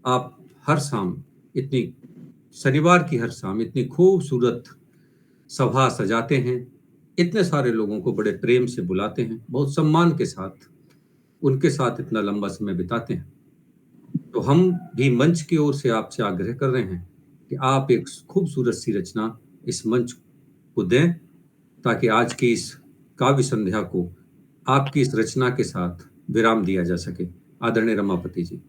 आप हर शाम इतनी शनिवार की हर शाम इतनी खूबसूरत सभा सजाते हैं, इतने सारे लोगों को बड़े प्रेम से बुलाते हैं, बहुत सम्मान के साथ उनके साथ इतना लंबा समय बिताते हैं। तो हम भी मंच की ओर से आपसे आग्रह कर रहे हैं कि आप एक खूबसूरत सी रचना इस मंच को दें, ताकि आज की इस काव्य संध्या को आपकी इस रचना के साथ विराम दिया जा सके। आदरणीय रमापति जी।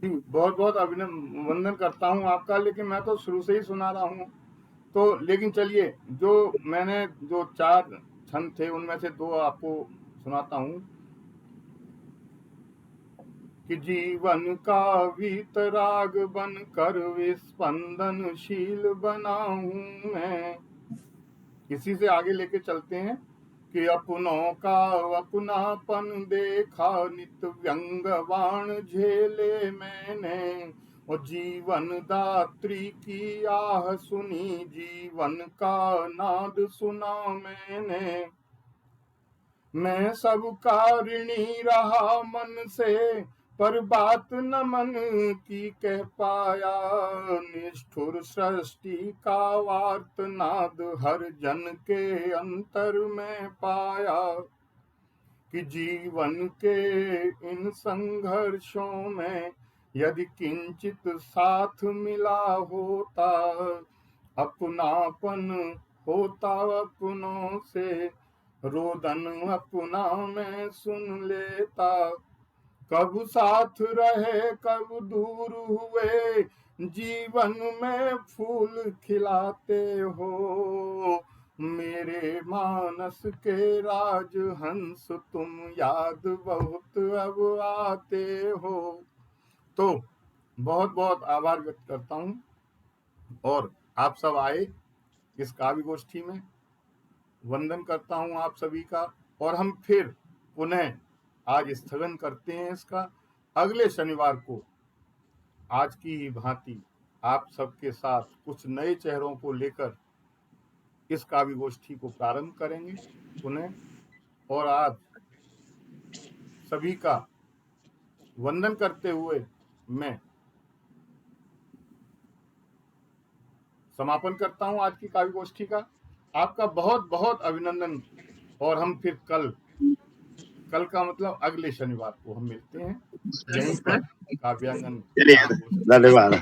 बहुत बहुत अभिनंदन करता हूँ आपका, लेकिन मैं तो शुरू से ही सुना रहा हूँ। तो लेकिन चलिए, जो मैंने जो 4 छंद थे उनमें से 2 आपको सुनाता हूँ कि जीवन का वीतराग बन कर विस्पंदनशील बनाऊं मैं। इसी से आगे लेके चलते हैं कि अपनों का अपनापन देखा, नित व्यंगवाण झेले मैंने, और जीवन दात्री की आह सुनी, जीवन का नाद सुना मैंने। मैं सबका ऋणी रहा मन से, पर बात न मन की कह पाया, निष्ठुर सृष्टि का वार्तनाद हर जन के अंतर में पाया, कि जीवन के इन संघर्षों में यदि किंचित साथ मिला होता, अपनापन होता अपनों से, रोदन अपना मैं सुन लेता। कब साथ रहे कब दूर हुए, जीवन में फूल खिलाते हो, मेरे मानस के राजहंस तुम याद बहुत अब आते हो। तो बहुत बहुत आभार व्यक्त करता हूँ, और आप सब आए इस काव्य गोष्ठी में। वंदन करता हूँ आप सभी का, और हम फिर पुनः आज स्थगन करते हैं इसका। अगले शनिवार को आज की ही भांति आप सबके साथ कुछ नए चेहरों को लेकर इस काव्य गोष्ठी को प्रारंभ करेंगे पुनः। और आज सभी का वंदन करते हुए मैं समापन करता हूं आज की काव्य गोष्ठी का। आपका बहुत बहुत अभिनंदन, और हम फिर कल का मतलब अगले शनिवार को हम मिलते हैं यहीं पर काव्यांगन। धन्यवाद।